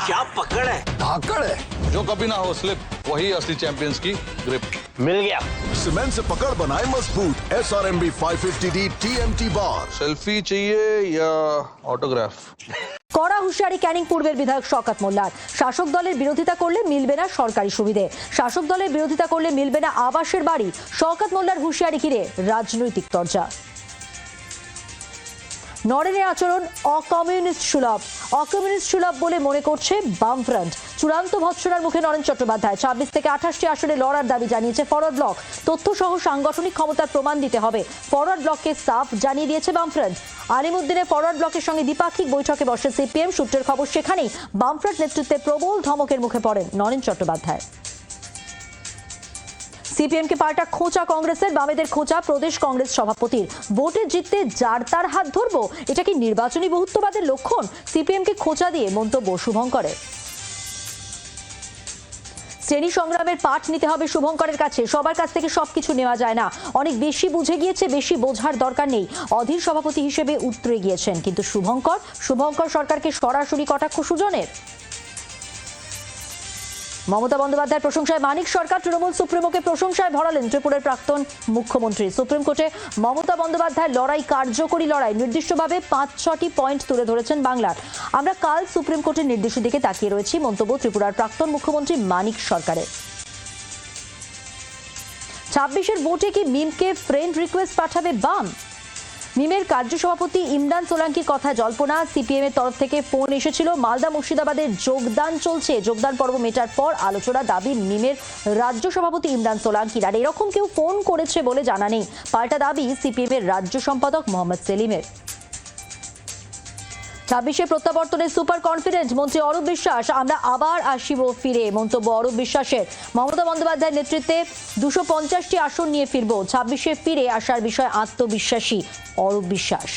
क्या पकड़ है? धाकड़ है। जो कभी ना हो स्लिप, वही असली चैंपियंस की ग्रिप। मिल गया। सीमेंट से पकड़ बनाए मजबूत SRMB 550D TMT बार। सेल्फी चाहिए या ऑटोग्राफ? কড়া হুঁশিয়ারি ক্যানিং পূর্বের বিধায়ক শওকত মোল্লার। শাসক দলের বিরোধিতা করলে মিলবে না সরকারি সুবিধে, শাসক দলের বিরোধিতা করলে মিলবে না আবাসের বাড়ি। শওকত মোল্লার হুঁশিয়ারি ঘিরে রাজনৈতিক তরজা। নরেনের আচরণ অকমিউনিস্ট সুলভ। অকমিউনিস্ট সুলভ বলে মনে করছে বামফ্রন্ট। চূড়ান্ত ভৎসনার মুখে নরেন চট্টোপাধ্যায়। 26 থেকে 28টি আসনে লড়ার দাবি জানিয়েছে ফরওয়ার্ড ব্লক। তথ্য সহ সাংগঠনিক ক্ষমতার প্রমাণ দিতে হবে, ফরওয়ার্ড ব্লককে সাফ জানিয়ে দিয়েছে বামফ্রন্ট। আলিমুদ্দিনের ফরওয়ার্ড ব্লকের সঙ্গে দ্বিপাক্ষিক বৈঠকে বসে সিপিএম। সূত্রের খবর, সেখানেই বামফ্রন্ট নেতৃত্বে প্রবল ধমকের মুখে পড়েন নরেন চট্টোপাধ্যায়। সিপিএমকে পাল্টা খোঁচা কংগ্রেসের। বামেদের খোঁচা প্রদেশ কংগ্রেস সভাপতির। ভোটে জিততে যার তার হাত ধরবো, এটা কি নির্বাচনী বহুত্ববাদের লক্ষণ? সিপিএমকে খোঁচা দিয়ে মন্তব্য শুভঙ্করের। শ্রেণী সংগ্রামের পাঠ নিতে হবে শুভঙ্করের কাছে। সবার কাছ থেকে সবকিছু নেওয়া যায় না, অনেক বেশি বুঝে গিয়েছে, বেশি বোঝার দরকার নেই। অধীর সভাপতি হিসেবে উতরে গিয়েছেন। কিন্তু শুভঙ্কর সরকারকে সরাসরি কটাক্ষ সুজনের। মমতা বন্দ্যোপাধ্যায়ের প্রশংসায় মানিক সরকার। তৃণমূল সুপ্রিমোকে প্রশংসায় ভরালেন ত্রিপুরার প্রাক্তন মুখ্যমন্ত্রী। সুপ্রিম কোর্টে মমতা বন্দ্যোপাধ্যায়ের লড়াই কার্যকরী লড়াই। নির্দিষ্টভাবে 5-6টি পয়েন্ট তুলে ধরেছেন বাংলার। আমরা কাল সুপ্রিম কোর্টের নির্দেশের দিকে তাকিয়ে রয়েছি। মন্তব্য ত্রিপুরার প্রাক্তন মুখ্যমন্ত্রী মানিক সরকারের। 26-এর ভোটে কি মিমকে ফ্রেন্ড রিকোয়েস্ট পাঠাবে বাম? মিমের কার্য সভাপতি ইমরান সোলাঙ্কির কথা জল্পনা। সিপিএম এর তরফ থেকে ফোন এসেছিল। মালদা মুর্শিদাবাদের যোগদান চলছে। যোগদান পর্ব মেটার পর আলোচনা। দাবি মিমের রাজ্য সভাপতি ইমরান সোলাঙ্কির। আর এরকম কেউ ফোন করেছে বলে জানা নেই। পাল্টা দাবি সিপিএম এর রাজ্য সম্পাদক মোহাম্মদ সেলিমের। 26-এ প্রত্যাবর্তনের সুপার কনফিডেন্ট মন্ত্রী অরূপ বিশ্বাস। আমরা আবার আসিব ফিরে, মন্তব্য অরূপ বিশ্বাসের। মমতা বন্দ্যোপাধ্যায়ের নেতৃত্বে 250টি আসন নিয়ে ফিরব। 26-এ ফিরে আসার বিষয়ে আত্মবিশ্বাসী অরূপ বিশ্বাস।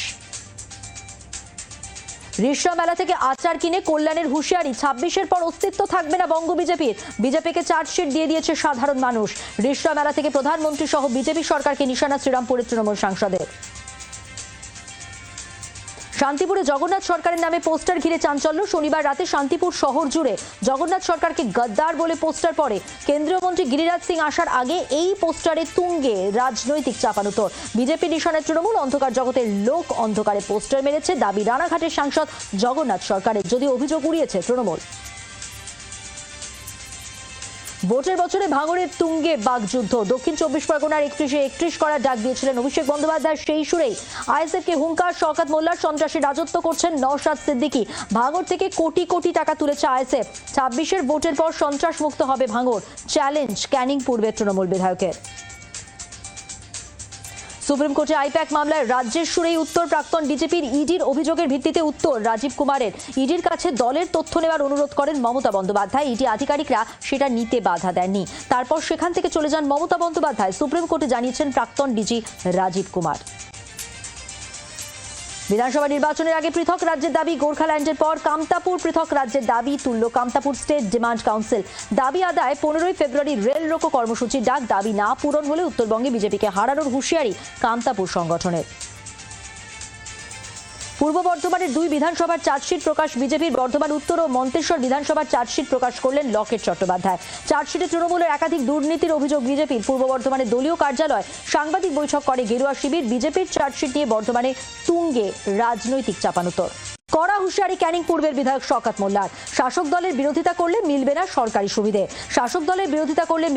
রিসরা মেলা থেকে আচার কিনে কল্যাণের হুঁশিয়ারি। 26-এর পর অস্তিত্ব থাকবে না বঙ্গ বিজেপির। বিজেপিকে চার্জশিট দিয়ে দিয়েছে সাধারণ মানুষ। রিসরা মেলা থেকে প্রধানমন্ত্রী সহ বিজেপি সরকারকে নিশানা শ্রীরামপুরের তৃণমূল সাংসদের। শান্তিপুরে জগন্নাথ সরকারের নামে পোস্টার ঘিরে চাঞ্চল্য। শনিবার রাতে শান্তিপুর শহর জুড়ে জগন্নাথ সরকারকে গদ্দার বলে পোস্টার পড়ে। কেন্দ্রীয় মন্ত্রী গিরিরাজ সিং আসার আগে এই পোস্টারে তুঙ্গে রাজনৈতিক চাপানুতোর। বিজেপি নিশানায় তৃণমূল। অন্ধকার জগতের লোক অন্ধকারে পোস্টার মেরেছে, দাবি রানাঘাটের সাংসদ জগন্নাথ সরকারের। যদিও অভিযোগ উড়িয়েছে তৃণমূল। ভোটের বছরে ভাঙড়ের তুঙ্গে বাগযুদ্ধ। দক্ষিণ 24 পরগনার 31 করার ডাক দিয়েছিলেন অভিষেক বন্দ্যোপাধ্যায়। সেই সুরেই আইএসএফকে হুঙ্কার। শওকত মোল্লার সন্ত্রাসী রাজত্ব করছেন নওশাদ সিদ্দিকী। ভাঙড় থেকে কোটি কোটি টাকা তুলেছে আইএসএফ। 26-এর ভোটের পর সন্ত্রাস মুক্ত হবে ভাঙড়, চ্যালেঞ্জ ক্যানিং পূর্বের তৃণমূল বিধায়কের। সুপ্রিম কোর্টে আইপ্যাক মামলায় রাজ্যের সুরেই উত্তর প্রাক্তন ডিজিপির ইডির অভিযোগের ভিত্তিতে উত্তর রাজীব কুমারের। ইডির কাছে দলের তথ্য নেওয়ার অনুরোধ করেন মমতা বন্দ্যোপাধ্যায়। ইডি আধিকারিকরা সেটা নিতে বাধা দেননি। তারপর সেখান থেকে চলে যান মমতা বন্দ্যোপাধ্যায়। সুপ্রিম কোর্টে জানিয়েছেন প্রাক্তন ডিজি রাজীব কুমার। বিধানসভা নির্বাচনের আগে পৃথক রাজ্যের দাবি, গোর্খাল্যান্ডের পর কামতাপুর পৃথক রাজ্যের দাবি তুলল কামতাপুর স্টেট ডিমান্ড কাউন্সিল। দাবি আদায় 15 ফেব্রুয়ারি রেল রোকো কর্মসূচির ডাক। দাবি না পূরণ হলে উত্তরবঙ্গে বিজেপিকে হারানোর হুঁশিয়ারি কামতাপুর সংগঠনের। পূর্ব বর্ধমানের 2 বিধানসভার চার্জশিট প্রকাশ বিজেপির। বর্ধমান উত্তর ও মন্তেশ্বর বিধানসভার চার্জশিট প্রকাশ করলেন লকেট চট্টোপাধ্যায়। চার্জশিটে তৃণমূলের একাধিক দুর্নীতির অভিযোগ বিজেপির। পূর্ব বর্ধমানের দলীয় কার্যালয় সাংবাদিক বৈঠক করে গেরুয়া শিবির। বিজেপির চার্জশিট নিয়ে বর্ধমানে তুঙ্গে রাজনৈতিক চাপানুতর। কড়া হুঁশিয়ারি ক্যানিং পূর্বের বিধায়ক শওকত মোল্লার। শাসক দলের বিরোধিতা করলে মিলবে না সরকারি সুবিধে। শাসক দলের বিরোধিতা করলে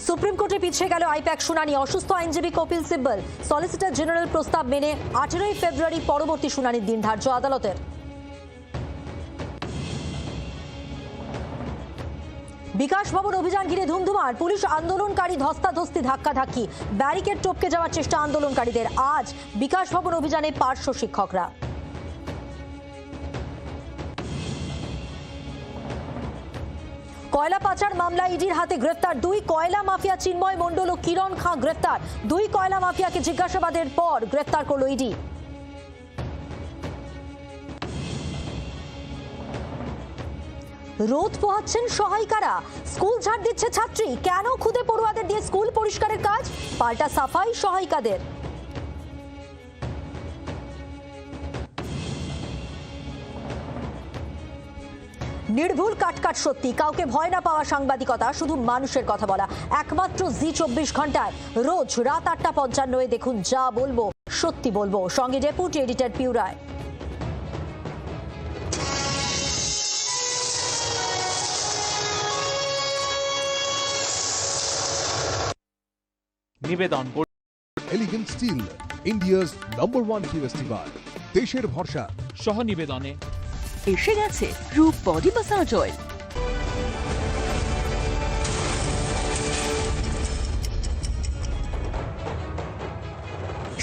সুপ্রিম কোর্টে পিছিয়ে গেল আইপ্যাক শুনানি। অসুস্থ আইনজীবী কপিল সিব্বল। সলিসিটর জেনারেল প্রস্তাব মেনে 18 ফেব্রুয়ারি পরবর্তী শুনানির দিন ধার্য আদালতের। বিকাশ ভবন অভিযান ঘিরে ধুমধুমার। পুলিশ আন্দোলনকারী ধস্তাধস্তি ধাক্কাধাক্কি। ব্যারিকেড টপকে যাওয়ার চেষ্টা আন্দোলনকারীদের। আজ বিকাশ ভবন অভিযানে পার্শ্ব শিক্ষকরা। কয়লা পাচার মামলা ইডির হাতে গ্রেফতার 2 কয়লা মাফিয়া চিন্ময় মণ্ডল ও কিরণ খাঁ গ্রেফতার। 2 কয়লা মাফিয়াকে জিজ্ঞাসাবাদের পর গ্রেফতার করল ইডি। রোদ পোহাচ্ছেন সহায়িকারা। স্কুল ঝাড় দিচ্ছে ছাত্রী। কেন খুদে পড়ুয়াদের দিয়ে স্কুল পরিষ্কারের কাজ? পাল্টা সাফাই সহায়িকাদের। নির্ভুল কাটকাট সত্যি। কাউকে ভয় না পাওয়া সাংবাদিকতা, শুধু মানুষের কথা বলা। একমাত্র জি 24 ঘন্টায়। রোজ রাত 8:55 দেখুন যা বলবো সত্যি বলবো। সঙ্গে ডেপুটি এডিটর পিউ রায়। নিবেদন এলিগেন্ট স্টিল, ইন্ডিয়াস নম্বর 1 টিএসটি বার, দেশের ভরসা। সহ নিবেদনে এসে গেছে রূপ বডি মাসাজ অয়েল।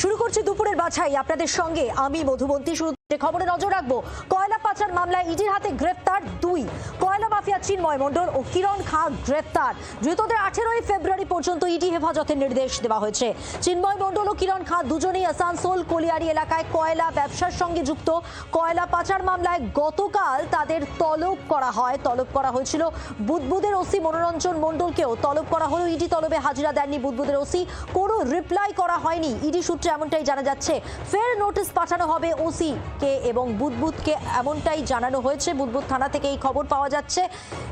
শুরু করছি দুপুরের বাছাই আপনাদের সঙ্গে আমি মধুবন্তী। শুরু খবরে নজর রাখবো। কয়লা পাচার মামলায় ইডির হাতে গ্রেফতার 2 কয়লা মাফিয়া চিন্ময় মণ্ডল ও কিরণ খাঁ গ্রেফতার। ধৃতদের 18 ফেব্রুয়ারি পর্যন্ত ইডি হেফাজতের নির্দেশ দেওয়া হয়েছে। চিন্ময় মণ্ডল ও কিরণ খাঁ দুজনেই আসানসোল কলিয়ারি এলাকায় কয়লা ব্যবসার সঙ্গে যুক্ত। কয়লা পাচার মামলায় গতকাল তাদের তলব করা হয়। তলব করা হয়েছিল বুদবুদের ওসি মনোরঞ্জন মণ্ডলকেও তলব করা হলো। ইডি তলবে হাজিরা দেননি বুদবুদের ওসি। কোনো রিপ্লাই করা হয়নি। ইডি সূত্রে এমনটাই জানা যাচ্ছে। ফের নোটিশ পাঠানো হবে ওসি কে এবং বুদবুদকে, এমনটাই জানানো হয়েছে। বুদবুদ থানা থেকে এই খবর পাওয়া যাচ্ছে।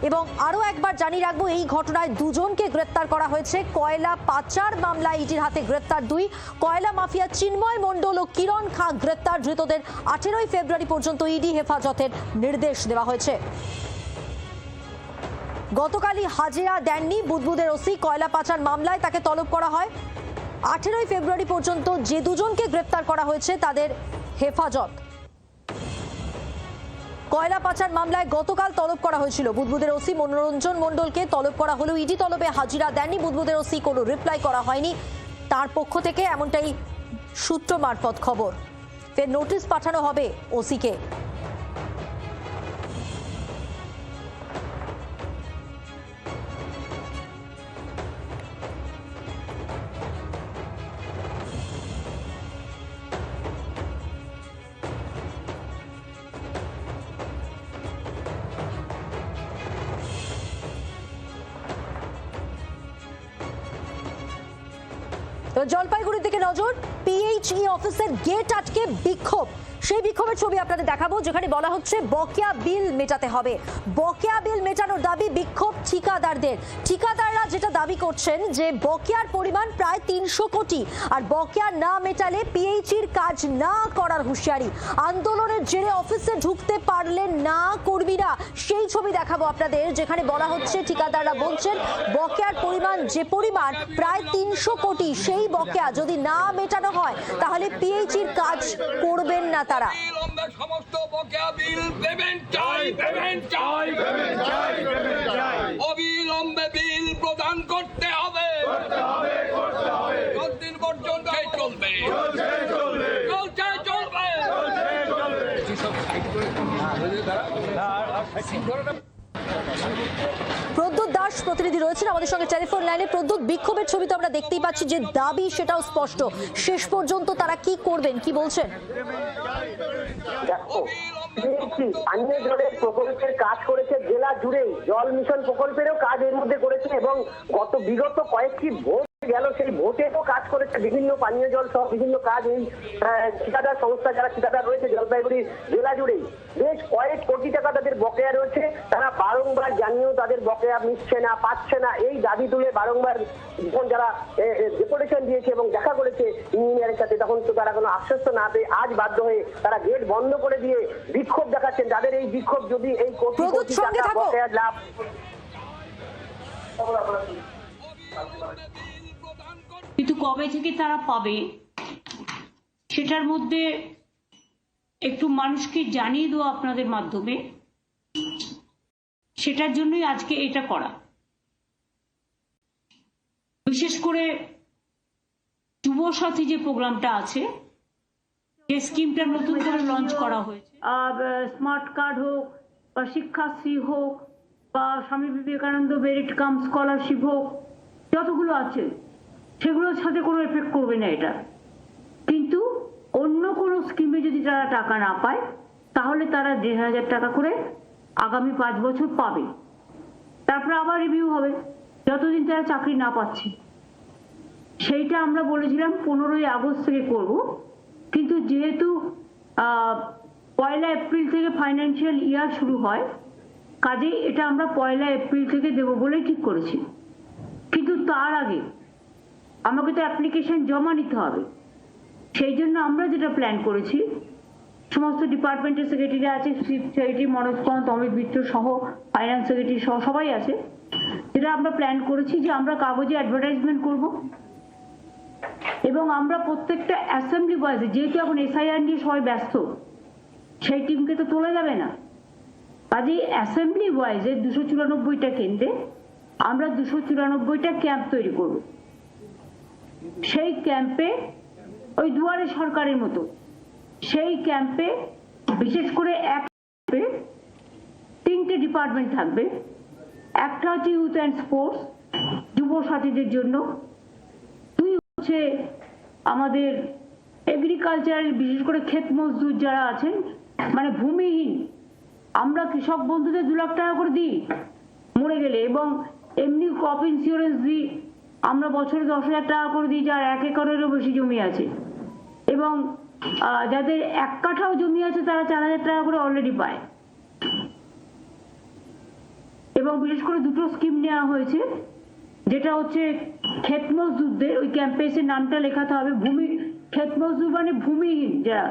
এবং আরো একবার জানিয়ে রাখবো, এই ঘটনায় দুজনকে গ্রেফতার করা হয়েছে। কয়লা পাচার মামলায় ইডির হাতে গ্রেফতার 2 কয়লা মাফিয়া চিন্ময় মণ্ডল ও কিরণ খাঁ গ্রেফতার। ধৃতদের 18 ফেব্রুয়ারি পর্যন্ত ইডি হেফাজতের নির্দেশ দেওয়া হয়েছে। গতকালই হাজিরা দেননি বুদবুদের ওসি। কয়লা পাচার মামলায় তাকে তলব করা হয়। 18 ফেব্রুয়ারি পর্যন্ত যে দুজনকে গ্রেফতার করা হয়েছে তাদের হেফাজত। কয়লা পাচার মামলায় গতকাল তলব করা হয়েছিল বুদবুদের ওসি মনোরঞ্জন মণ্ডলকে। তলব করা হলো। ইডি তলবে হাজিরা দেননি বুদবুদের ওসি। কোনো রিপ্লাই করা হয়নি তার পক্ষ থেকে, এমনটাই সূত্র মারফত খবর। ফের নোটিশ পাঠানো হবে ওসিকে। জলপাইগুড়ির দিকে নজর। পিএইচই অফিসের গেট আটকে বিক্ষোভ। সেই বিক্ষোভের ছবি আপনাদের দেখাবো, যেখানে বলা হচ্ছে বকেয়া বিল মেটাতে হবে। বকেয়া বিল মেটানোর দাবি বিক্ষোভ ঠিকাদারদের। ঠিকাদাররা যেটা দাবি করছেন যে বকেয়ার পরিমাণ প্রায় 300 কোটি, আর বকেয়া না মেটালে পিএইচির কাজ না করার হুঁশিয়ারি। আন্দোলনের জেরে অফিসে ঢুকতে পারলেন না কর্মীরা, সেই ছবি দেখাবো আপনাদের, যেখানে বলা হচ্ছে ঠিকাদাররা বলছেন বকেয়ার পরিমাণ যে পরিমাণ প্রায় 300 কোটি, সেই বকেয়া যদি না মেটানো হয় তাহলে পিএইচির কাজ করবেন না তারা। সমস্ত বকেয়া বিল পেমেন্ট চাই, পেমেন্ট চাই, পেমেন্ট চাই, পেমেন্ট চাই। অবিলম্বে বিল প্রদান করতে হবে, করতে হবে, করতে হবে। কতদিন পর্যন্ত চলবে? চলছে, চলবে, চলছে, চলবে, চলছে, চলবে। সব সাইড করে প্রদ্যুৎ দাস প্রতিনিধি রয়েছেন আমাদের সঙ্গে টেলিফোন লাইনে। প্রদ্যুৎ, বিক্ষোভের ছবি তো আমরা দেখতেই পাচ্ছি, যে দাবি সেটাও স্পষ্ট। শেষ পর্যন্ত তারা কি করবেন, কি বলছেন? পানীয় জলের প্রকল্পের কাজ করেছে জেলা জুড়েই, জল মিশন প্রকল্পেরও কাজ এর মধ্যে করেছে এবং বিগত কয়েকটি ভোট গেল, সেই ভোটেও কাজ করেছে। বিভিন্ন পানীয় জল সহ বিভিন্ন কাজ এই ঠিকাদার সংস্থা, যারা ঠিকাদার রয়েছে জলপাইগুড়ি জেলা জুড়েই, বেশ কয়েক কোটি টাকা তাদের বকেয়া রয়েছে। তারা বারংবার জানিয়েও তাদের বকেয়া মিটছে না, পাচ্ছে না। এই দাবি তুলে বারংবার যারা ডেপুটেশন দিয়েছে এবং দেখা করেছে ইঞ্জিনিয়ারের সাথে, তখন তো তারা কোনো আশ্বস্ত না পেয়ে আজ বাধ্য হয়ে তারা গেট বন্ধ করে দিয়ে বিক্ষোভ দেখাচ্ছেন। তাদের এই বিক্ষোভ যদি এই কোটি কোটি টাকা বকেয়া লাভ কিন্তু কবে থেকে তারা পাবে সেটার মধ্যে একটু মানুষকে জানিয়ে দেওয়া আপনাদের মাধ্যমে, সেটার জন্যই আজকে এটা করা। বিশেষ করে যুবসাথী যে প্রোগ্রামটা আছে, যে স্কিমটা নতুন করে লঞ্চ করা হয়েছে, স্মার্ট কার্ড হোক বা শিক্ষাশ্রী হোক বা Swami Vivekananda merit cum scholarship হোক, যতগুলো আছে সেগুলোর সাথে কোনো এফেক্ট করবে না এটা। কিন্তু অন্য কোনো স্কিমে যদি তারা টাকা না পায় তাহলে তারা 1,500 টাকা করে আগামী 5 বছর পাবে। তারপরে আবার রিভিউ হবে যতদিন তারা চাকরি না পাচ্ছে। সেইটা আমরা বলেছিলাম 15ই আগস্ট থেকে করব, কিন্তু যেহেতু 1 এপ্রিল থেকে ফাইন্যান্সিয়াল ইয়ার শুরু হয়, কাজেই এটা আমরা 1 এপ্রিল থেকে দেবো বলেই ঠিক করেছি। কিন্তু তার আগে আমাকে তো অ্যাপ্লিকেশন জমা নিতে হবে। সেই জন্য আমরা যেটা প্ল্যান করেছি, সমস্ত ডিপার্টমেন্টের সেক্রেটারি আছে, চিফ সেক্রেটারি মনোজ পন্ত, অমিত মিত্র সহ, ফাইন্যান্স সেক্রেটারি সহ সবাই আছে। যেটা আমরা প্ল্যান করেছি যে আমরা কাগজে অ্যাডভার্টাইজমেন্ট করব এবং আমরা প্রত্যেকটা অ্যাসেম্বলি বয়েসে, যেহেতু এখন এসআইআর নিয়ে সবাই ব্যস্ত, সেই টিমকে তো তোলা যাবে না, কাজেই অ্যাসেম্বলি ওয়াইজে 294টা কেন্দ্রে আমরা 294টা ক্যাম্প তৈরি করব। সেই ক্যাম্পে ওই দুয়ারে সরকারের মতো, সেই ক্যাম্পে বিশেষ করে এক ক্যাম্পে 3টে ডিপার্টমেন্ট থাকবে। একটা হচ্ছে ইউথ অ্যান্ড স্পোর্টস, যুব সাথীদের জন্য। 2 হচ্ছে আমাদের এগ্রিকালচারের, বিশেষ করে ক্ষেত মজদুর যারা আছেন, মানে ভূমিহীন। আমরা কৃষক বন্ধুদের 2 লাখ টাকা করে দিই মরে গেলে, এবং এমনি ক্রপ ইন্স্যুরেন্স দিই আমরা বছরে 10,000 টাকা করে দিই যার 1 একরেরও বেশি জমি আছে, এবং যাদের 1 কাঠাও জমি আছে তারা 4,000 টাকা করে অলরেডি পায়। এবং বিশেষ করে 2টো স্কিম নেওয়া হয়েছে, যেটা হচ্ছে ক্ষেত মজদুরদের, ওই ক্যাম্পেসের নামটা লেখাতে হবে, ক্ষেত মজদুর মানে ভূমিহীন, যারা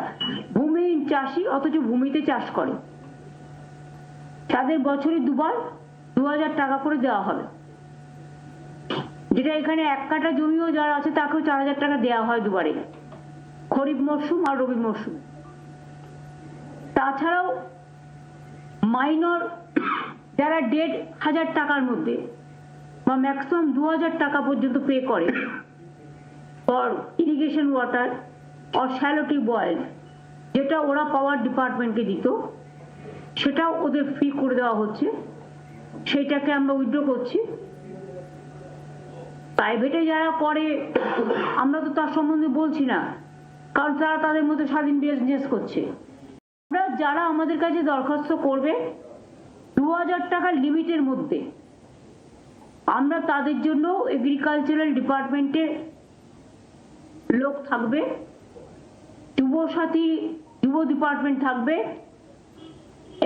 ভূমিহীন চাষি অথচ ভূমিতে চাষ করে, তাদের বছরে 2 বার 2,000 টাকা করে দেওয়া হবে। যেটা এখানে 1 কাঠা জমিও যারা আছে তাকেও 4,000 টাকা দেওয়া হয় দুবারে, খরিফ মরশুম আর রবি মরশুম। তাছাড়াও মাইনর যারা 1,500 টাকার মধ্যে বা ম্যাক্সিমাম 2,000 টাকা পর্যন্ত পে করে for irrigation water or shallow tube well, যেটা ওরা পাওয়ার ডিপার্টমেন্টকে দিত, সেটাও ওদের ফ্রি করে দেওয়া হচ্ছে। সেইটাকে আমরা উইথড্র করছি। প্রাইভেটে যারা করে আমরা তো তার সম্বন্ধে বলছি না, কারণ তারা তাদের মধ্যে স্বাধীন বিজনেস করছে। আমরা যারা আমাদের কাছে দরখাস্ত করবে 2,000 টাকার লিমিটের মধ্যে, আমরা তাদের জন্য এগ্রিকালচারাল ডিপার্টমেন্টে লোক থাকবে, যুবসাথী যুব ডিপার্টমেন্ট থাকবে,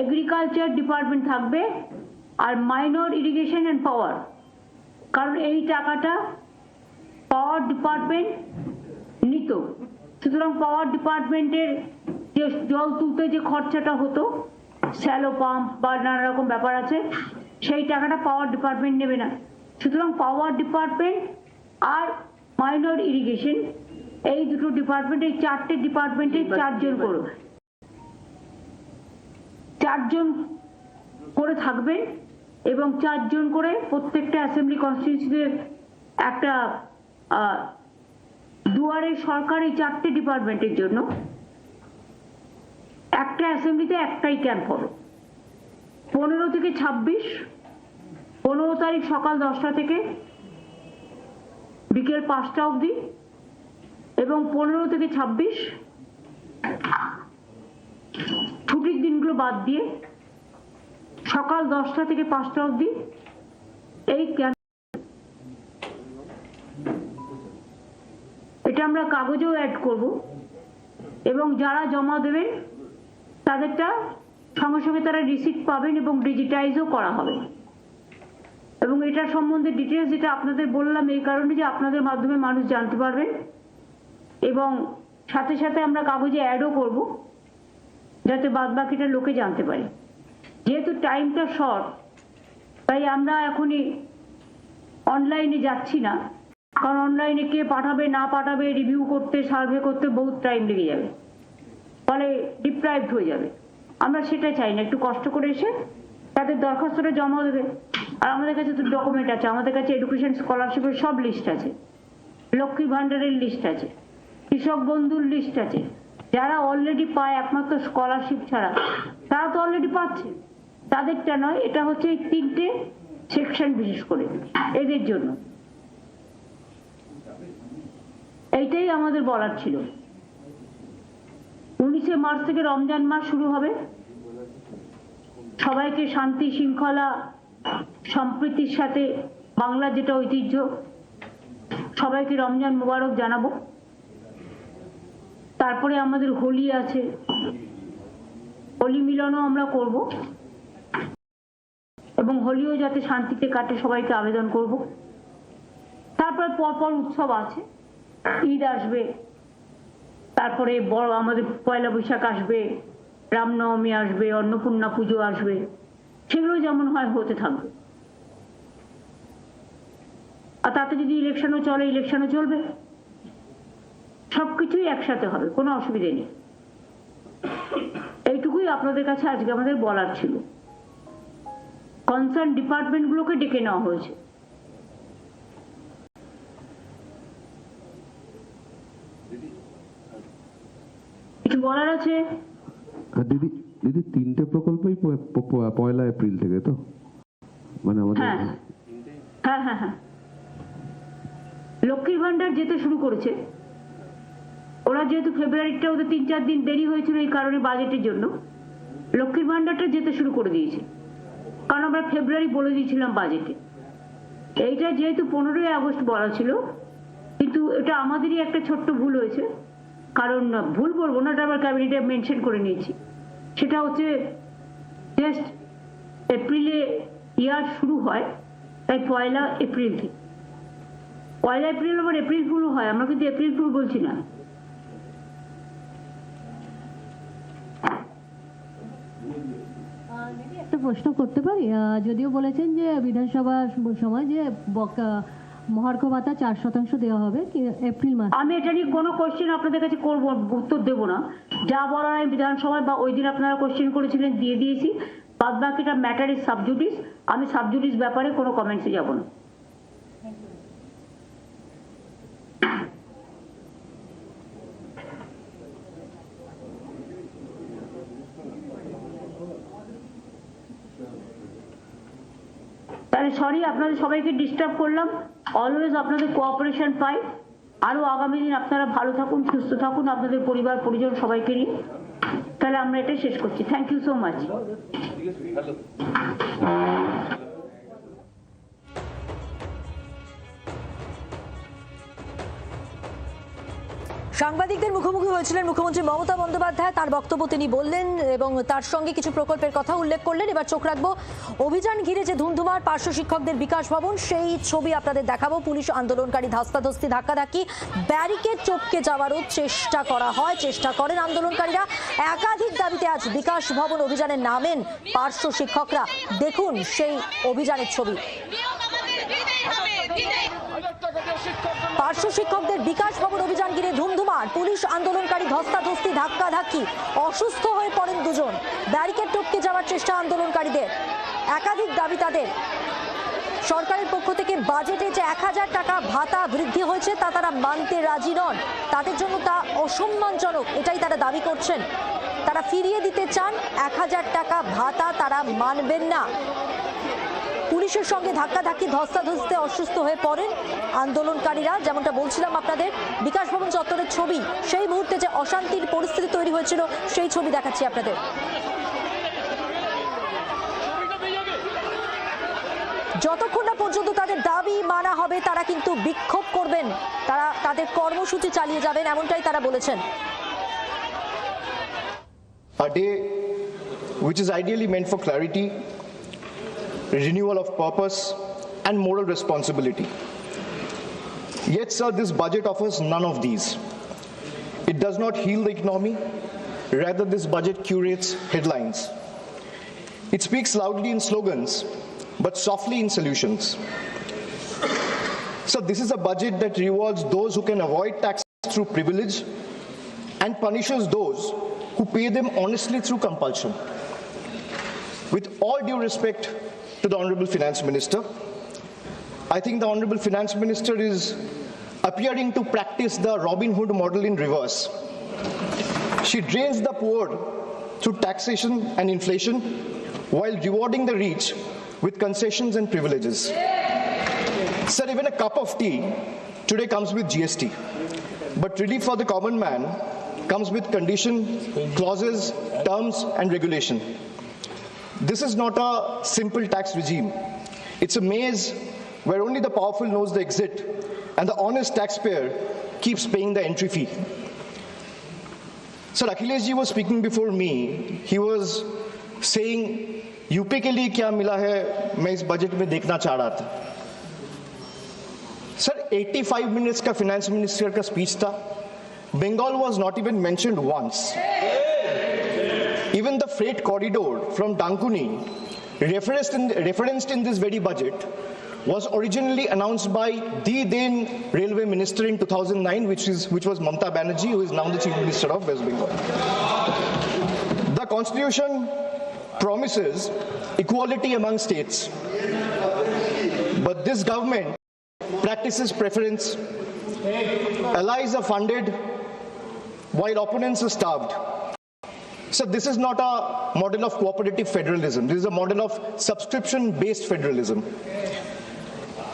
এগ্রিকালচার ডিপার্টমেন্ট থাকবে, আর মাইনর ইরিগেশন অ্যান্ড পাওয়ার, কারণ এই টাকাটা পাওয়ার ডিপার্টমেন্ট নিত। সুতরাং পাওয়ার ডিপার্টমেন্টের যে জল তুলতে যে খরচাটা হতো, শ্যালো পাম্প বা নানা রকম ব্যাপার আছে, সেই টাকাটা পাওয়ার ডিপার্টমেন্ট নেবে না। সুতরাং পাওয়ার ডিপার্টমেন্ট আর মাইনর ইরিগেশন, এই দুটো ডিপার্টমেন্ট, এই চারটে ডিপার্টমেন্টে 4 জন করো, 4 জন করে থাকবেন এবং 4 জন করে প্রত্যেকটা অ্যাসেম্বলি কনস্টিটিউয়েন্সিতে একটা দুয়ারে সরকারি 4টে ডিপার্টমেন্টের জন্য একটা অ্যাসেম্বলিতে একটাই ক্যাম্প হবে। 15 থেকে 26, 15 তারিখ সকাল 10টা থেকে বিকেল 5টা অবধি, এবং 15 থেকে 26 ছুটির দিনগুলো বাদ দিয়ে সকাল 10টা থেকে 5টা অবধি এই ক্যাম্প। এটা আমরা কাগজেও অ্যাড করব এবং যারা জমা দেবেন তাদেরটা সঙ্গে সঙ্গে তারা রিসিপ্ট পাবেন এবং ডিজিটাইজও করা হবে। এবং এটার সম্বন্ধে ডিটেলস যেটা আপনাদের বললাম এই কারণে যে আপনাদের মাধ্যমে মানুষ জানতে পারবেন, এবং সাথে সাথে আমরা কাগজে অ্যাডও করব যাতে বাদবাকিটা লোকে জানতে পারে। যেহেতু টাইমটা শর্ট, তাই আমরা এখনই অনলাইনে যাচ্ছি না, কারণ অনলাইনে কে পাঠাবে না পাঠাবে রিভিউ করতে, সার্ভে করতে বহুত টাইম লেগে যাবে, ফলে ডিপ্রাইভড হয়ে যাবে। আমরা সেটা চাই না, একটু কষ্ট করে এসে তাদের দরখাস্তটা জমা দেবে। আর আমাদের কাছে তো ডকুমেন্ট আছে, আমাদের কাছে এডুকেশন স্কলারশিপের সব লিস্ট আছে, লক্ষ্মী ভান্ডারের লিস্ট আছে, কৃষক বন্ধুর লিস্ট আছে। যারা অলরেডি পায় একমাত্র স্কলারশিপ ছাড়া, তারা তো অলরেডি পাচ্ছে, তাদেরটা নয়। এটা হচ্ছে এই 3টে সেকশন বিশেষ করে এদের জন্য। এইটাই আমাদের বলার ছিল। 19শে মার্চ থেকে রমজান মাস শুরু হবে। সবাইকে শান্তি শৃঙ্খলা সম্প্রীতির সাথে বাংলার যেটা ঐতিহ্য, সবাইকে রমজান মুবারক জানাবো। তারপরে আমাদের হোলি আছে, হোলি মিলনও আমরা করব এবং হোলিও যাতে শান্তিতে কাটে সবাইকে আবেদন করব। তারপরে পরপর উৎসব আছে, ঈদ আসবে, তারপরে বড় আমাদের পয়লা বৈশাখ আসবে, রামনবমী আসবে, অন্নপূর্ণা পুজো আসবে, সেগুলো যেমন হয় হতে থাকবে। আর তাতে যদি ইলেকশনও চলে, ইলেকশনও চলবে, সবকিছুই একসাথে হবে, কোনো অসুবিধে নেই। এইটুকুই আপনাদের কাছে আজকে আমাদের বলার ছিল। কনসার্ন ডিপার্টমেন্টগুলোকে ডেকে নেওয়া হয়েছে। কিছু বলার আছে? দিদি, 3টে প্রকল্পই 1 এপ্রিল থেকে, তো মানে আমাদের হ্যাঁ হ্যাঁ হ্যাঁ, লক্ষ্মীর ভান্ডার যেতে শুরু করেছে। ওরা যেহেতু ফেব্রুয়ারিটা ওদের 3-4 দিন দেরি হয়েছিল এই কারণে বাজেটের জন্য, লক্ষ্মীর ভান্ডারটা যেতে শুরু করে দিয়েছে, কারণ আমরা ফেব্রুয়ারি বলে দিয়েছিলাম বাজেটে। এইটা যেহেতু 15ই আগস্ট বলা ছিল, কিন্তু এটা আমাদেরই একটা ছোট্ট ভুল হয়েছে। কারণ ভুল বলবো না, এটা আবার ক্যাবিনেটে মেনশন করে নিয়েছি। সেটা হচ্ছে জাস্ট এপ্রিলে ইয়ার শুরু হয়, তাই 1 এপ্রিল থেকে। 1 এপ্রিল আবার এপ্রিল ফুল হয়, আমরা কিন্তু এপ্রিল ফুল বলছি না। একটা প্রশ্ন করতে পারি? যদিও বলেছেন যে বিধানসভার সময় যে মহার্ঘ ভাতা 4% দেওয়া হবে এপ্রিল মাসে, আমি এটা নিয়ে কোনো কোশ্চেন আপনাদের কাছে করবো, উত্তর দেবো না। যা বলার আমি বিধানসভায় বা ওই দিন আপনারা কোশ্চেন করেছিলেন দিয়ে দিয়েছি। বাদ বাকিটা ম্যাটার ইজ সাবজুডিস। আমি সাবজুডিস ব্যাপারে কোনো কমেন্টসে যাব না। তাহলে সরি, আপনাদের সবাইকে ডিস্টার্ব করলাম। অলওয়েজ আপনাদের কোঅপারেশন পাই। আরো আগামী দিন আপনারা ভালো থাকুন, সুস্থ থাকুন, আপনাদের পরিবার পরিজন সবাইকে নিয়ে। তাহলে আমরা এটা শেষ করছি। Thank you so much. সাংবাদিকদের মুখোমুখি হয়েছিলেন মুখ্যমন্ত্রী মমতা বন্দ্যোপাধ্যায়। তার বক্তব্য তিনি বললেন এবং তার সঙ্গে কিছু প্রকল্পের কথা উল্লেখ করলেন। এবার চোখ রাখবো অভিযান ঘিরে যে ধুন্ধুমার পার্শ্ব শিক্ষকদের বিকাশ ভবন, সেই ছবি আপনাদের দেখাবো। পুলিশ আন্দোলনকারী ধস্তাধস্তি, ধাক্কাধাক্কি, ব্যারিকেড টপকে যাওয়ারও চেষ্টা করেন আন্দোলনকারীরা। একাধিক দাবিতে আজ বিকাশ ভবন অভিযানে নামেন পার্শ্ব শিক্ষকরা। দেখুন সেই অভিযানের ছবি। পার্শ্ব শিক্ষকদের বিকাশ ভবন অভিযান ঘিরে ধুমধুমার, পুলিশ আন্দোলনকারী ধস্তাধস্তি, ধাক্কাধাক্কি, অসুস্থ হয়ে পড়েন দুজন, ব্যারিকেড টপকে যাওয়ার চেষ্টা আন্দোলনকারীদের। একাধিক দাবি তাদের। সরকারের পক্ষ থেকে বাজেটে যে 1000 টাকা ভাতা বৃদ্ধি হয়েছে তা তারা মানতে রাজি নন। তাদের জন্য তা অসম্মানজনক, এটাই তারা দাবি করছেন। তারা ফিরিয়ে দিতে চান 1000 টাকা ভাতা, তারা মানবেন না। পুলিশের সঙ্গে ধাক্কাধাক্কি, ধস্তাধস্তিতে অসুস্থ হয়ে পড়েন আন্দোলনকারীরা। যেমনটা বলছিলাম আপনাদের, বিকাশ ভবন চত্বরের ছবি, সেই মুহূর্তে যে অশান্তির পরিস্থিতি তৈরি হয়েছিল সেই ছবি দেখাচ্ছি আপনাদের। যতক্ষণ না পর্যন্ত তাদের দাবি মানা হবে তারা কিন্তু বিক্ষোভ করবেন, তারা তাদের কর্মসূচি চালিয়ে যাবেন, এমনটাই তারা বলেছেন। A day which is ideally meant for clarity, renewal of purpose and moral responsibility. Yet, sir, this budget offers none of these. It does not heal the economy. Rather, this budget curates headlines. It speaks loudly in slogans, but softly in solutions. So this is a budget that rewards those who can avoid tax through privilege and punishes those who pay them honestly through compulsion. With all due respect to the Honorable Finance Minister, I think the Honorable Finance Minister is appearing to practice the Robin Hood model in reverse. She drains the poor through taxation and inflation while rewarding the rich with concessions and privileges. Sir, even a cup of tea today comes with GST, but relief for the common man comes with condition, clauses, terms and regulation. This is not a simple tax regime. It's a maze where only the powerful knows the exit and the honest taxpayer keeps paying the entry fee. Sir, Akhilesh ji was speaking before me. He was saying, UP के लिए क्या मिला है मैं इस budget में देखना चाह रहा था। सर 85 मिनट्स का फाइनेंस मिनिस्टर का स्पीच था। Bengal was not even mentioned once. Even the freight corridor from Dankuni, referenced in this very budget, was originally announced by the then railway minister in 2009, which was Mamata Banerjee, who is now the chief minister of West Bengal. The constitution promises equality among states, but this government practices preference. Allies are funded while opponents are starved. So this is not a model of cooperative federalism. This is a model of subscription-based federalism.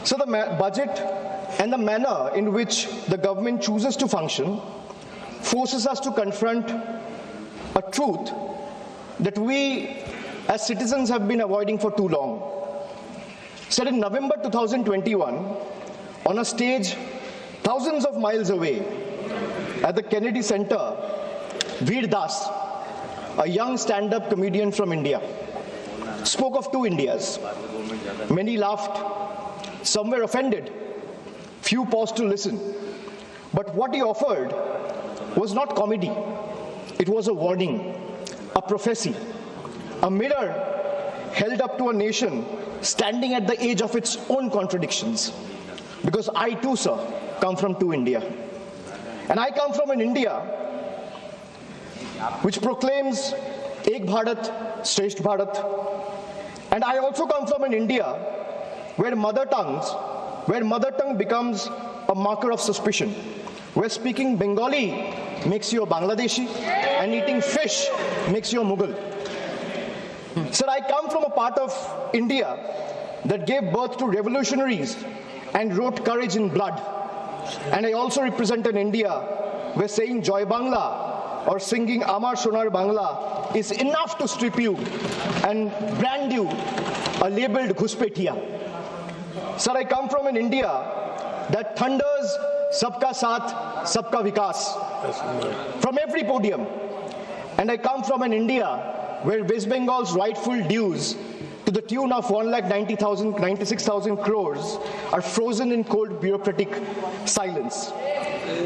So the budget and the manner in which the government chooses to function forces us to confront a truth that we as citizens have been avoiding for too long. So in November 2021, on a stage thousands of miles away at the Kennedy Center, Veer Das, a young stand-up comedian from India, spoke of two Indias. Many laughed, some were offended, few paused to listen. But what he offered was not comedy. It was a warning, a prophecy, a mirror held up to a nation standing at the edge of its own contradictions. Because I too, sir, come from two India. And I come from an India which proclaims Ek Bharat, Shresth Bharat. And I also come from an India where mother tongue becomes a marker of suspicion, where speaking Bengali makes you a Bangladeshi and eating fish makes you a Mughal. Sir, I come from a part of India that gave birth to revolutionaries and wrote courage in blood. And I also represent an India where saying Joy Bangla or singing Amar Sonar Bangla is enough to strip you and brand you a labeled Ghuspetia. Sir, I come from an India that thunders Sabka Saath, Sabka Vikas from every podium. And I come from an India where West Bengal's rightful dues to the tune of 1,96,000 crores are frozen in cold bureaucratic silence.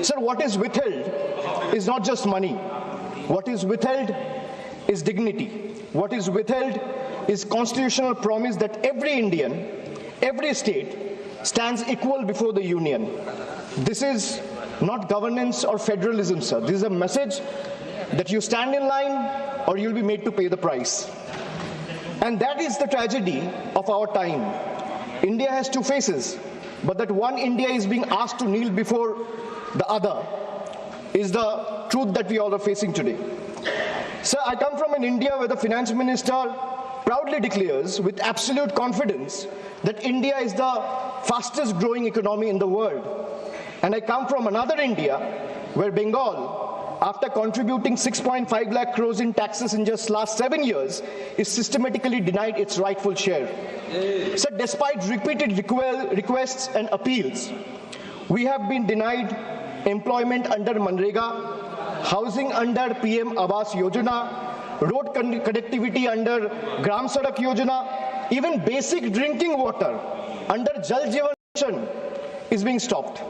Sir, what is withheld is not just money. What is withheld is dignity. What is withheld is constitutional promise that every Indian, every state stands equal before the union. This is not governance or federalism, sir. This is a message that you stand in line or you'll be made to pay the price. And that is the tragedy of our time. India has two faces, but that one India is being asked to kneel before the other is the truth that we all are facing today. Sir, I come from an India where the finance minister proudly declares with absolute confidence that India is the fastest growing economy in the world. And I come from another India where Bengal, after contributing 6.5 lakh crores in taxes in just last 7 years, is systematically denied its rightful share. So despite repeated requests and appeals, we have been denied employment under Manrega, housing under PM Awas Yojana, road connectivity under Gram Sadak Yojana, even basic drinking water under Jal Jeevan Mission is being stopped.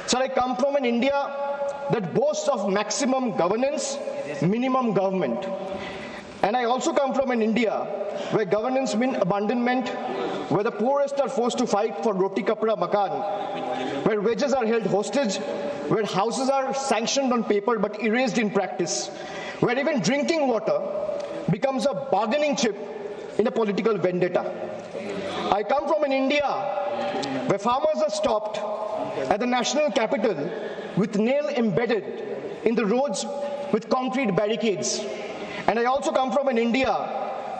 So I come from an India that boasts of maximum governance, minimum government. And I also come from an India where governance means abandonment, where the poorest are forced to fight for roti kapra makan, where wages are held hostage, where houses are sanctioned on paper but erased in practice, where even drinking water becomes a bargaining chip in a political vendetta. I come from an India where farmers are stopped at the national capital with nail embedded in the roads with concrete barricades. And I also come from an India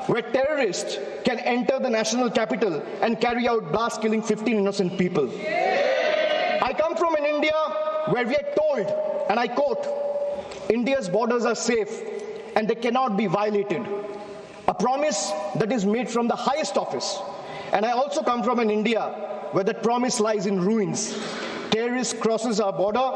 where terrorists can enter the national capital and carry out blasts killing 15 innocent people. I come from an India where we are told, and I quote, India's borders are safe and they cannot be violated. A promise that is made from the highest office. And I also come from an India where that promise lies in ruins. Terrorists crosses our border,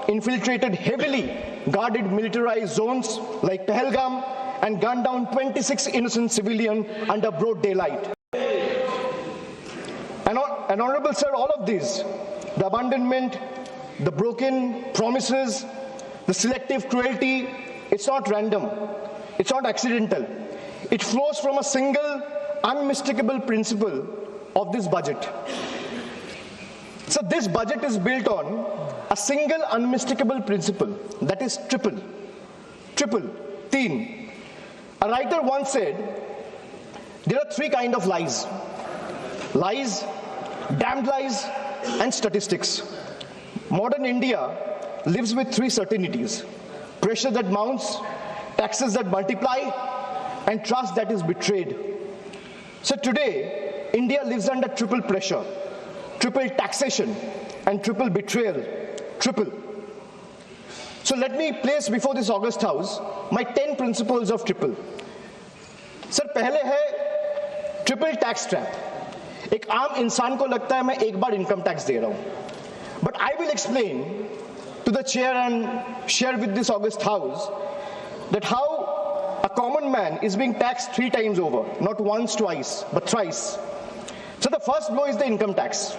infiltrated heavily guarded militarized zones like Pahalgam, and gunned down 26 innocent civilians under broad daylight. And honorable sir, all of these, the abandonment, the broken promises, the selective cruelty, it's not random, it's not accidental. It flows from a single unmistakable principle of this budget. So this budget is built on a single unmistakable principle, that is triple, teen. A writer once said, there are three kinds of lies: lies, damned lies, and statistics. Modern India lives with three certainties: pressure that mounts, taxes that multiply, and trust that is betrayed. So today, India lives under triple pressure, triple taxation, and triple betrayal, triple. So let me place before this August House my 10 principles of triple. Sir, पहले है triple tax trap. एक आम इंसान को लगता है मैं एक बार income tax दे रहा हूँ. But I will explain to the chair and share with this August House that how a common man is being taxed 3 times over, not once, twice, but thrice. So the first blow is the income tax.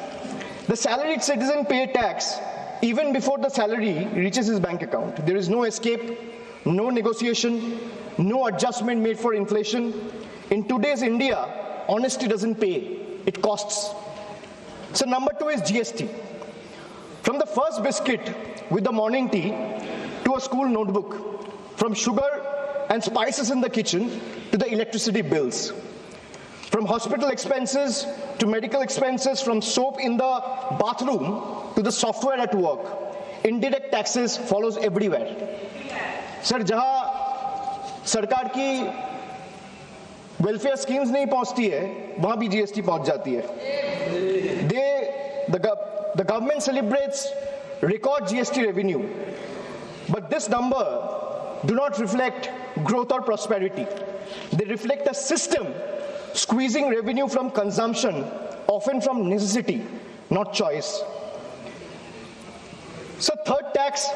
The salaried citizen pays tax even before the salary reaches his bank account. There is no escape, no negotiation, no adjustment made for inflation. In today's India, honesty doesn't pay, it costs. So number 2 is GST. From the first biscuit with the morning tea to a school notebook, from sugar and spices in the kitchen to the electricity bills. From hospital expenses to medical expenses, from soap in the bathroom to the software at work, indirect taxes follows everywhere. Sir, जहाँ सरकार की welfare schemes नहीं पहुँचती है, वहाँ भी GST पहुँच जाती है. The government celebrates record GST revenue, but this number do not reflect growth or prosperity. They reflect a system squeezing revenue from consumption, often from necessity, not choice. So third tax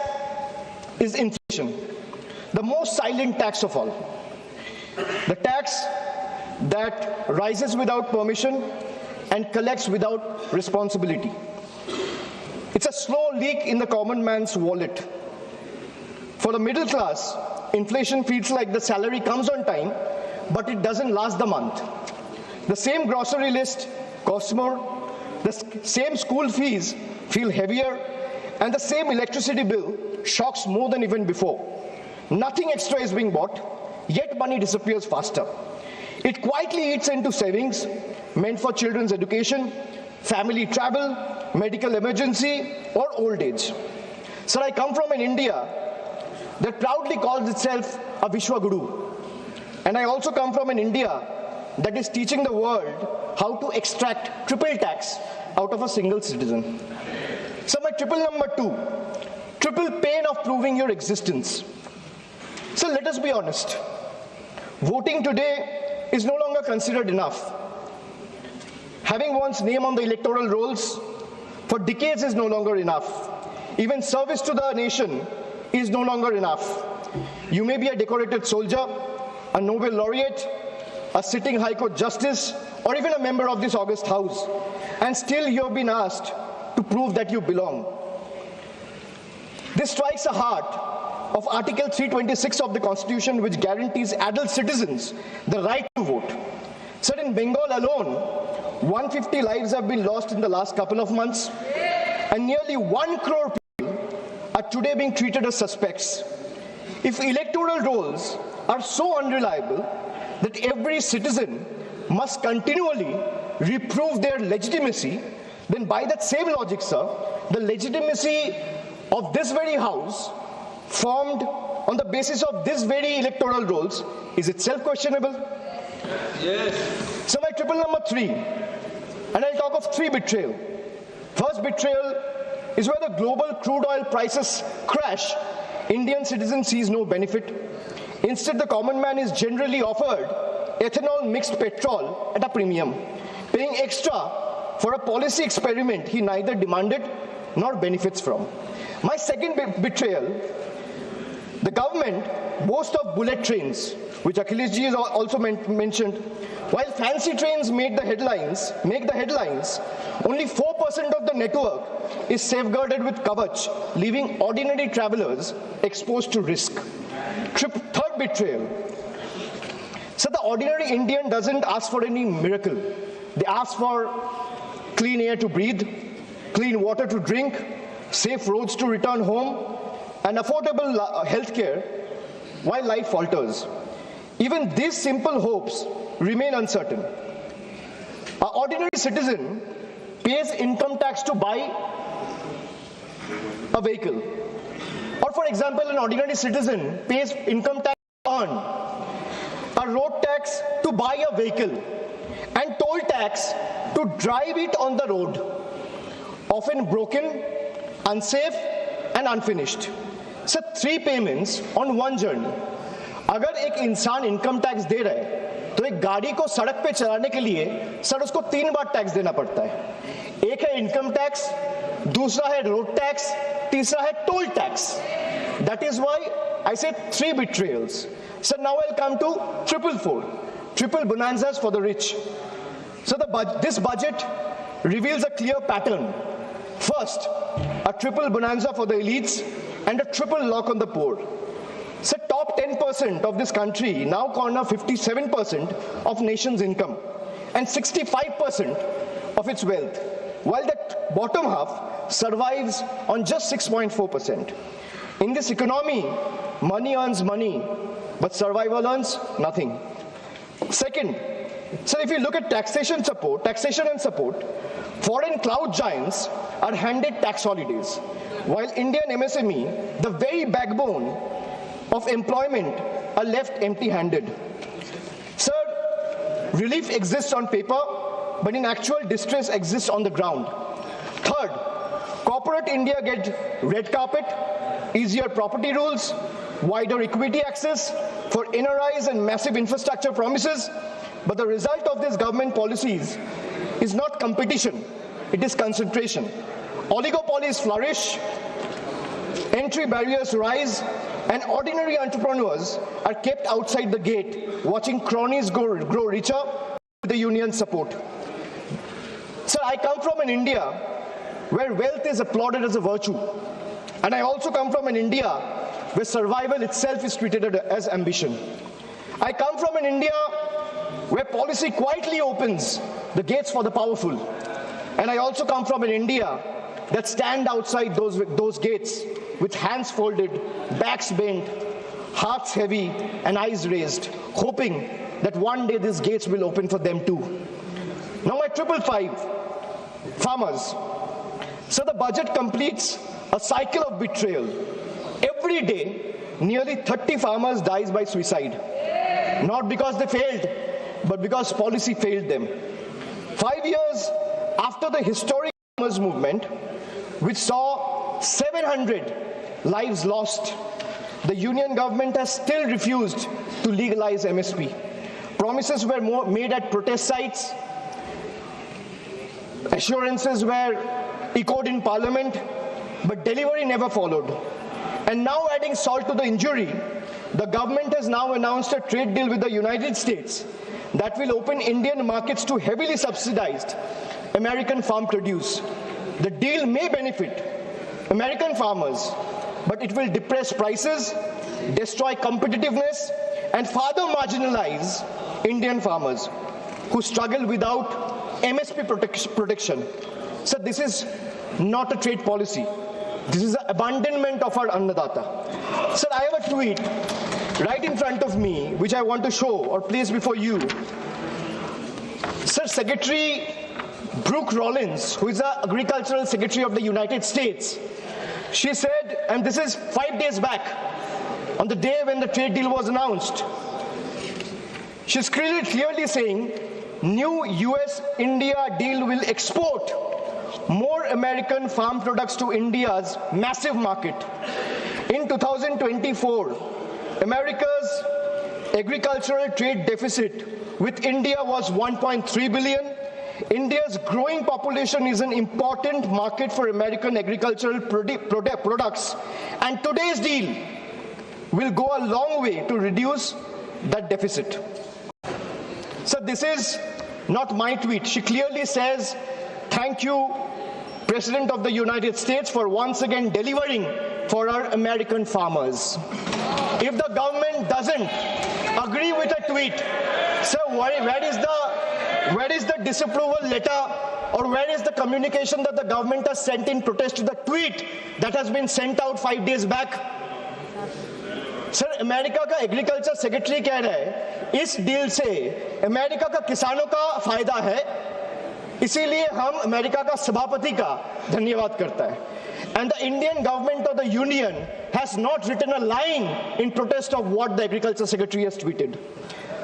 is inflation, the most silent tax of all. The tax that rises without permission and collects without responsibility. It's a slow leak in the common man's wallet. For the middle class, inflation feels like the salary comes on time, but it doesn't last the month. The same grocery list costs more, the same school fees feel heavier, and the same electricity bill shocks more than even before. Nothing extra is being bought, yet money disappears faster. It quietly eats into savings meant for children's education, family travel, medical emergency, or old age. Sir, I come from an India that proudly calls itself a Vishwa Guru. And I also come from an India that is teaching the world how to extract triple tax out of a single citizen. So my triple number 2, triple pain of proving your existence. So let us be honest. Voting today is no longer considered enough. Having one's name on the electoral rolls for decades is no longer enough. Even service to the nation is no longer enough. You may be a decorated soldier, a Nobel laureate, a sitting High Court justice, or even a member of this august house, and still you have been asked to prove that you belong. This strikes the heart of Article 326 of the Constitution, which guarantees adult citizens the right to vote. Sir, in Bengal alone, 150 lives have been lost in the last couple of months, and nearly 1 crore people are today being treated as suspects. If electoral rolls are so unreliable that every citizen must continually reprove their legitimacy, then by that same logic, sir, the legitimacy of this very house, formed on the basis of this very electoral rolls, is itself questionable. Yes. So my triple number 3, and I'll talk of 3 betrayal. First betrayal is where the global crude oil prices crash. Indian citizen sees no benefit. Instead, the common man is generally offered ethanol mixed petrol at a premium, paying extra for a policy experiment he neither demanded nor benefits from. My second betrayal, the government boasts of bullet trains, which Akhilesh ji has also mentioned. While fancy trains make the headlines, only 4% of the network is safeguarded with Kavach, leaving ordinary travelers exposed to risk. Third betrayal. So the ordinary Indian doesn't ask for any miracle. They ask for clean air to breathe, clean water to drink, safe roads to return home, and affordable health care while life falters. Even these simple hopes remain uncertain. An ordinary citizen pays income tax to buy a vehicle. Or for example, an ordinary citizen pays income tax to earn, a road tax to buy a vehicle, and toll tax to drive it on the road, often broken, unsafe, and unfinished. So 3 payments on 1 journey. अगर एक इंसान income tax दे रहा है तो एक गाड़ी को सड़क पे चलाने के लिए सर उसको 3 बार टैक्स देना पड़ता है। एक है इनकम टैक्स, दूसरा है रोड टैक्स, तीसरा है toll tax. That is why I said 3 betrayals. So now I'll come to 444, triple bonanzas for the rich. So this budget reveals a clear pattern. First, a triple bonanza for the elites and a triple lock on the poor. So top 10% of this country now corner 57% of nation's income and 65% of its wealth, while the bottom half survives on just 6.4%. In this economy, money earns money, but survival earns nothing. Second, so if you look at taxation and support, foreign cloud giants are handed tax holidays, while Indian MSME, the very backbone of employment, are left empty-handed. Sir, relief exists on paper, but in actual distress exists on the ground. Third, corporate India gets red carpet, easier property rules, wider equity access for NRIs and massive infrastructure promises, but the result of these government policies is not competition, it is concentration. Oligopolies flourish, Entry barriers rise, and ordinary entrepreneurs are kept outside the gate, watching cronies grow richer with the union support. Sir, I come from an India where wealth is applauded as a virtue. And I also come from an India where survival itself is treated as ambition. I come from an India where policy quietly opens the gates for the powerful. And I also come from an India that stand outside those gates with hands folded, backs bent, hearts heavy, and eyes raised, hoping that one day these gates will open for them too. Now my 555, farmers. So the budget completes a cycle of betrayal. Every day, nearly 30 farmers dies by suicide. Not because they failed, but because policy failed them. 5 years after the historic farmers movement, which saw 700 lives lost, the union government has still refused to legalize MSP. Promises were made at protest sites. Assurances were echoed in parliament, but delivery never followed. And now, adding salt to the injury, the government has now announced a trade deal with the United States that will open Indian markets to heavily subsidized American farm produce. The deal may benefit American farmers, but it will depress prices, destroy competitiveness, and further marginalize Indian farmers who struggle without MSP protection. So this is not a trade policy. This is an abandonment of our Annadata. Sir, I have a tweet right in front of me which I want to show or place before you. Sir, Secretary Brooke Rollins, who is the Agricultural Secretary of the United States, she said, and this is 5 days back, on the day when the trade deal was announced, she's clearly saying, new US-India deal will export more American farm products to India's massive market. In 2024, America's agricultural trade deficit with India was 1.3 billion. India's growing population is an important market for American agricultural products, and today's deal will go a long way to reduce that deficit. So this is not my tweet. She clearly says, thank you, President of the United States, for once again delivering for our American farmers. If the government doesn't agree with a tweet, so where is the disapproval letter, or where is the communication that the government has sent in protest to the tweet that has been sent out 5 days back? Sir, America का agriculture secretary कह रहे हैं इस deal से America का किसानों का फायदा है, इसीलिए हम अमेरिका का सभापति का धन्यवाद करता है. And the Indian government or the union has not written a line in protest of what the agriculture secretary has tweeted.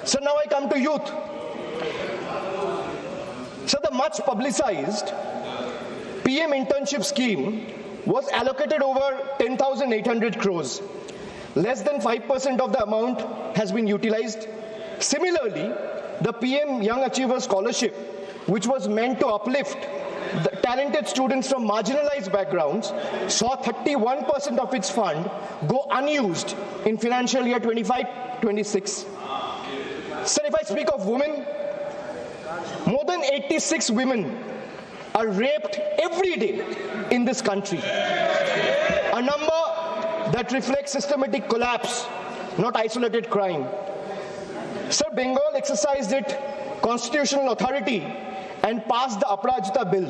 So now I come to youth. So the much publicized PM internship scheme was allocated over 10,800 crores. Less than 5% of the amount has been utilized. Similarly, the PM Young Achiever Scholarship, which was meant to uplift the talented students from marginalized backgrounds, saw 31% of its fund go unused in financial year 25-26. Sir, if I speak of women, more than 86 women are raped every day in this country. A number that reflects systematic collapse, not isolated crime. Sir, Bengal exercised its constitutional authority and passed the Aparajita Bill,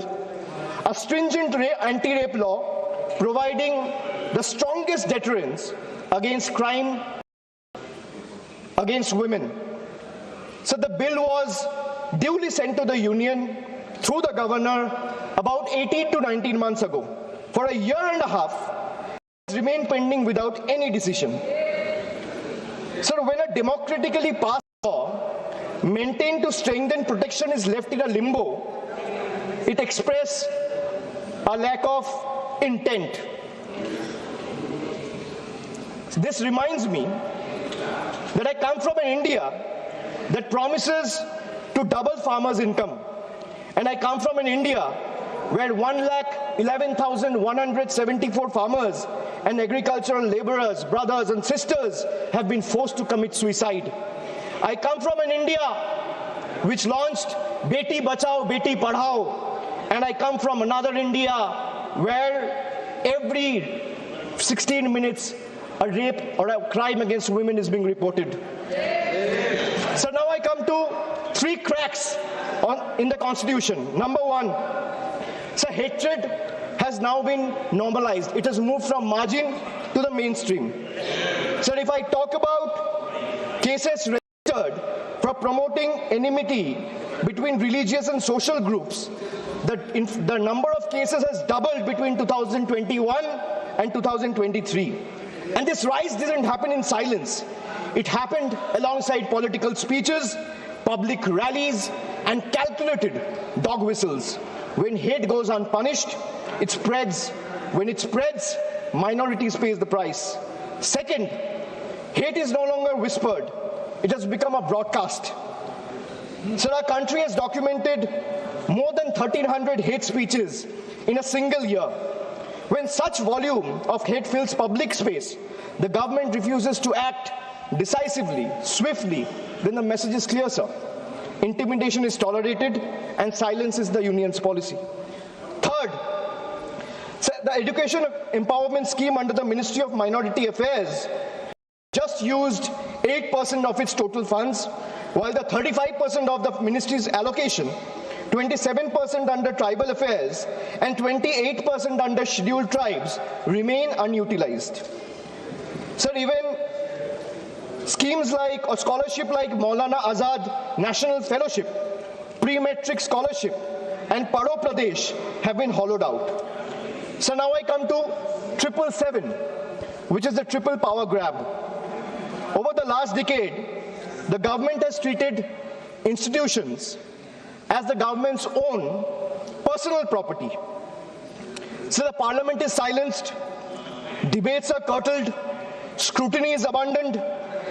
a stringent anti-rape law providing the strongest deterrence against crime against women. So the bill was duly sent to the union through the governor about 18 to 19 months ago. For a year and a half, remain pending without any decision. So when a democratically passed law maintained to strengthen protection is left in a limbo, it expresses a lack of intent. This reminds me that I come from an India that promises to double farmers' income. And I come from an India where 1,11,174 farmers and agricultural laborers, brothers and sisters have been forced to commit suicide. I come from an India which launched Beti Bachao, Beti Padhao, and I come from another India where every 16 minutes a rape or a crime against women is being reported. So now I come to 3 cracks in the constitution. Number 1, so hatred has now been normalized. It has moved from margin to the mainstream. So if I talk about cases registered for promoting enmity between religious and social groups, the number of cases has doubled between 2021 and 2023. And this rise didn't happen in silence. It happened alongside political speeches, public rallies, and calculated dog whistles. When hate goes unpunished, it spreads. When it spreads, minorities pay the price. Second, hate is no longer whispered. It has become a broadcast. So our country has documented more than 1,300 hate speeches in a single year. When such volume of hate fills public space, the government refuses to act decisively, swiftly, then the message is clear, sir. Intimidation is tolerated and silence is the union's policy. Third, the education empowerment scheme under the Ministry of Minority Affairs just used 8% of its total funds, while the 35% of the ministry's allocation, 27% under tribal affairs and 28% under scheduled tribes remain unutilized. Sir, even schemes like or scholarship like Maulana Azad National Fellowship, Pre-Matric Scholarship and Paro Pradesh have been hollowed out. So now I come to 777, which is the triple power grab. Over the last decade, the government has treated institutions as the government's own personal property. So the parliament is silenced, debates are curtailed, scrutiny is abandoned,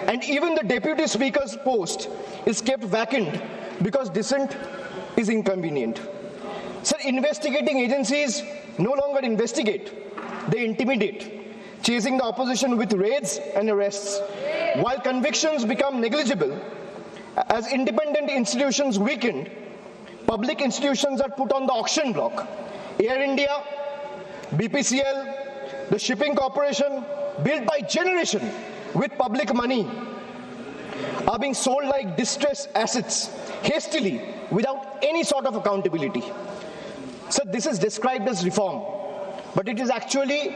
and even the deputy speaker's post is kept vacant because dissent is inconvenient. So investigating agencies no longer investigate, they intimidate, chasing the opposition with raids and arrests. While convictions become negligible, as independent institutions weakened, public institutions are put on the auction block. Air India, BPCL, the shipping corporation, built by generation with public money, are being sold like distressed assets, hastily, without any sort of accountability. So this is described as reform, but it is actually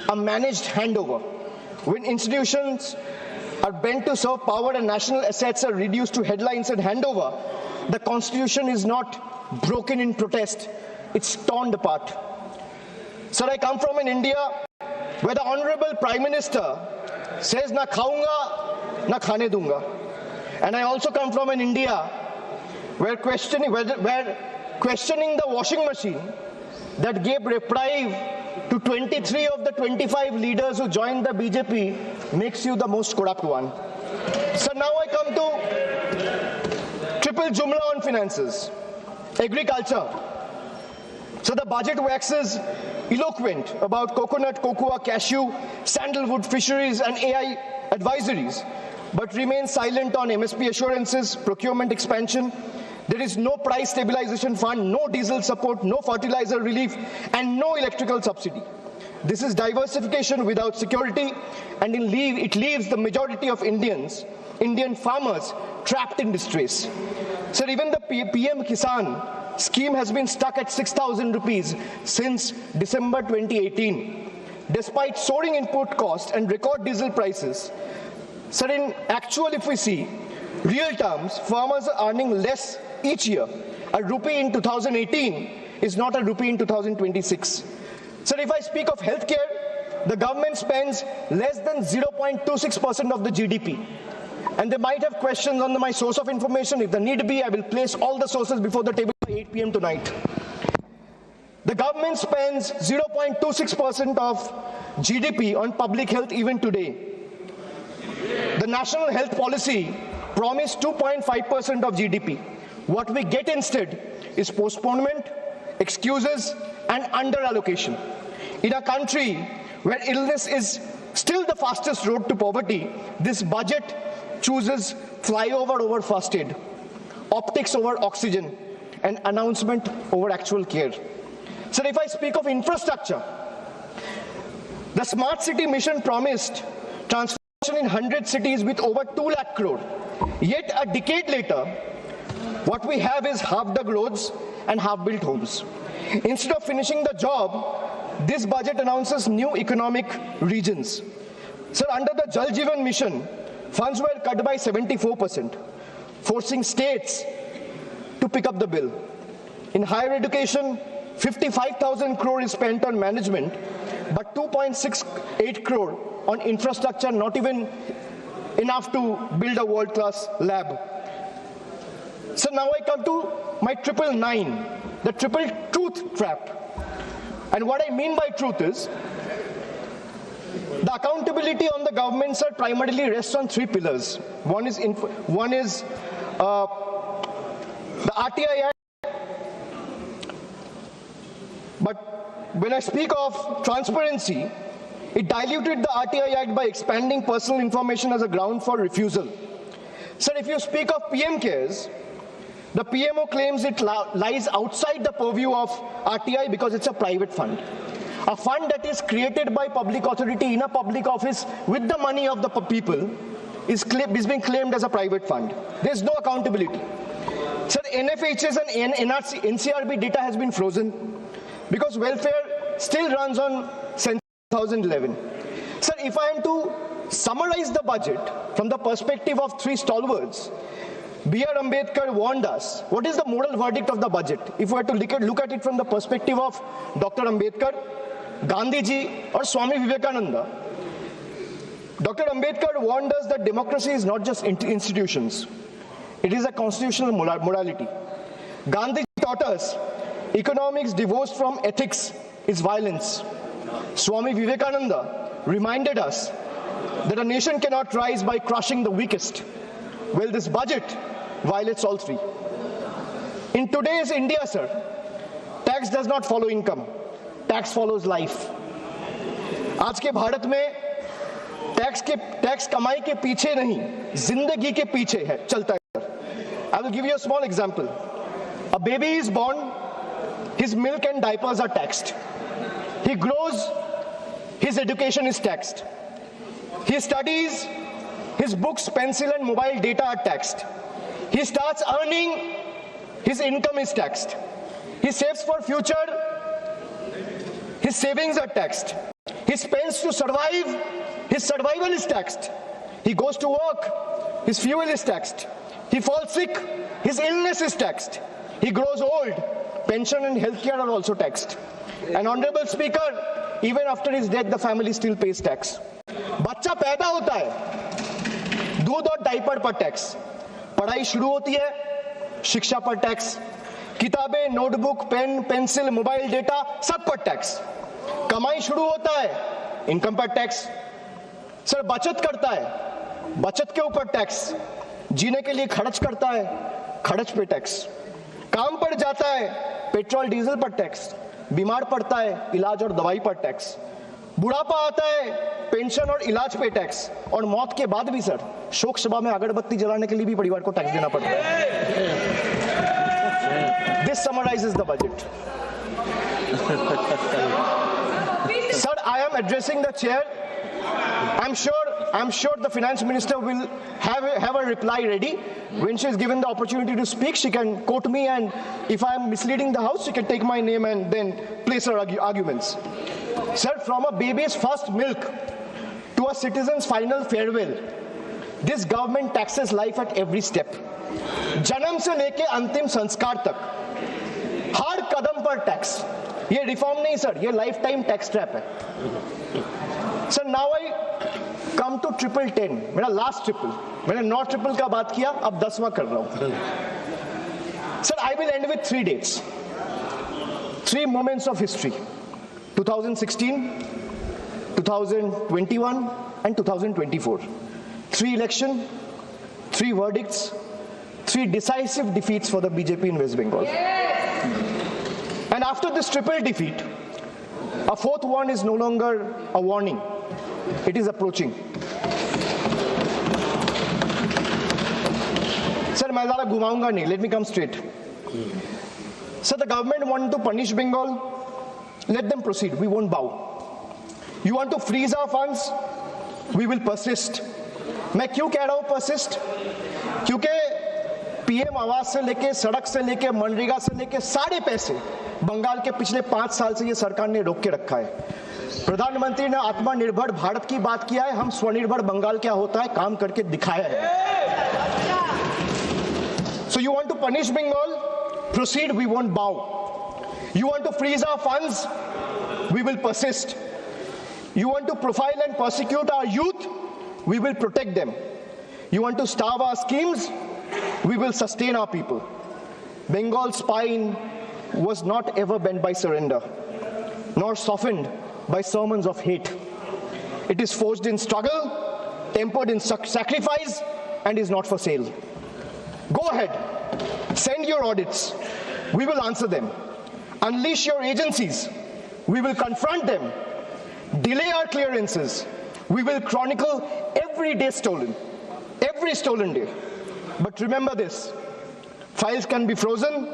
a managed handover. When institutions are bent to serve power and national assets are reduced to headlines and handover, the constitution is not broken in protest, it's torn apart. Sir, I come from an India where the Honorable Prime Minister says, na khaunga, na khane dunga. And I also come from an India where questioning the washing machine that gave reprieve to 23 of the 25 leaders who joined the BJP makes you the most corrupt one. So now I come to triple jumla on finances, agriculture. So the budget waxes eloquent about coconut, cocoa, cashew, sandalwood, fisheries and AI advisories, but remains silent on MSP assurances, procurement expansion. There is no price stabilization fund, no diesel support, no fertilizer relief, and no electrical subsidy. This is diversification without security, and it leaves the majority of Indian farmers trapped in distress. So even the PM Kisan scheme has been stuck at 6,000 rupees since December 2018. Despite soaring input costs and record diesel prices, so in actual, if we see real terms, farmers are earning less each year. A rupee in 2018 is not a rupee in 2026. So if I speak of healthcare, the government spends less than 0.26% of the GDP. And they might have questions on my source of information. If the need be, I will place all the sources before the table by 8 p.m. tonight. The government spends 0.26% of GDP on public health even today. The national health policy promised 2.5% of GDP. What we get instead is postponement, excuses, and under-allocation. In a country where illness is still the fastest road to poverty, this budget chooses flyover over first aid, optics over oxygen, and announcement over actual care. So if I speak of infrastructure, the smart city mission promised transformation in 100 cities with over 2 lakh crore. Yet a decade later, what we have is half-dug roads and half-built homes. Instead of finishing the job, this budget announces new economic regions. Sir, under the Jal Jeevan mission, funds were cut by 74%, forcing states to pick up the bill. In higher education, 55,000 crore is spent on management, but 2.68 crore on infrastructure, not even enough to build a world-class lab. So now I come to my 999, the triple truth trap. And what I mean by truth is, the accountability on the government, sir, primarily rests on 3 pillars. One is the RTI Act. But when I speak of transparency, it diluted the RTI Act by expanding personal information as a ground for refusal. Sir, if you speak of PM cares, the PMO claims it lies outside the purview of RTI because it's a private fund. A fund that is created by public authority in a public office with the money of the people is being claimed as a private fund. There's no accountability. Sir, NFHS and NCRB data has been frozen because welfare still runs on 2011. Sir, if I am to summarize the budget from the perspective of 3 stalwarts, B.R. Ambedkar warned us. What is the moral verdict of the budget? If we were to look at it from the perspective of Dr. Ambedkar, Gandhiji, or Swami Vivekananda, Dr. Ambedkar warned us that democracy is not just institutions. It is a constitutional morality. Gandhiji taught us economics divorced from ethics is violence. Swami Vivekananda reminded us that a nation cannot rise by crushing the weakest. Well, this budget violates all 3. In today's India, sir, tax does not follow income. Tax follows life. आज के भारत में tax कमाई के पीछे नहीं, जिंदगी के पीछे है, चलता है. I will give you a small example. A baby is born, his milk and diapers are taxed. He grows, his education is taxed. He studies, his books, pencil and mobile data are taxed. He starts earning, his income is taxed. He saves for future, his savings are taxed. He spends to survive, his survival is taxed. He goes to work, his fuel is taxed. He falls sick, his illness is taxed. He grows old, pension and healthcare are also taxed. And Honorable Speaker, even after his death, the family still pays tax. बच्चा पैदा होता है, दूध और diaper पर tax. पढ़ाई शुरू होती है, शिक्षा पर टैक्स. किताबें, notebook, pen, pencil, mobile data सब पर टैक्स. कमाई शुरू होता है, इनकम पर टैक्स. सर, बचत करता है, बचत के ऊपर टैक्स. जीने के लिए खर्च करता है, खर्च पे टैक्स. काम पर जाता है, पेट्रोल डीजल पर टैक्स. बीमार पड़ता है, इलाज और दवाई पर टैक्स. बुढ़ापा आता है, पेंशन और इलाज पे टैक्स. और मौत के बाद भी सर, शोक सभा में अगरबत्ती जलाने के लिए भी परिवार को टैक्स देना पड़ता है. This summarizes the budget. Sir, I am addressing the chair. I'm sure the finance minister will have a reply ready. When she is given the opportunity to speak, she can quote me, and if I am misleading the house, she can take my name and then place her arguments. Sir, from a baby's first milk to a citizen's final farewell, this government taxes life at every step. जन्म से लेके अंतिम संस्कार तक हर कदम पर tax. ये reform नहीं sir, ये लाइफ टाइम टैक्स ट्रैप है. Sir, now I come to 1010, मेरा लास्ट ट्रिपल. मैंने 9 ट्रिपल का बात किया, अब 10वां कर रहा हूं. Sir, I will and with 3 dates, 3 moments of history: 2016, 2021 and 2024. 3 elections, 3 verdicts, 3 decisive defeats for the BJP in West Bengal. And after this triple defeat, a fourth one is no longer a warning. It is approaching. Sir, मैं ज़्यादा घुमाऊंगा नहीं. Let me come straight. Sir, the government want to punish Bengal. Let them proceed. We won't bow. You want to freeze our funds? We will persist. मैं क्यों कह रहा हूँ persist? क्योंकि पीएम आवास से लेके, सड़क से लेके, मनरेगा से लेके सारे पैसे बंगाल के पिछले 5 साल से ये सरकार ने रोक के रखा है. प्रधानमंत्री ने आत्मनिर्भर भारत की बात किया है. हम स्वनिर्भर बंगाल क्या होता है काम करके दिखाया है. So you want to punish Bengal? Proceed, we won't bow. You want to freeze our funds? We will persist. You want to profile and persecute our youth? We will protect them. You want to starve our schemes? We will sustain our people. Bengal's spine was not ever bent by surrender, nor softened by sermons of hate. It is forged in struggle, tempered in sacrifice, and is not for sale. Go ahead, send your audits. We will answer them. Unleash your agencies. We will confront them. Delay our clearances. We will chronicle every day stolen, every stolen day. But remember this, files can be frozen,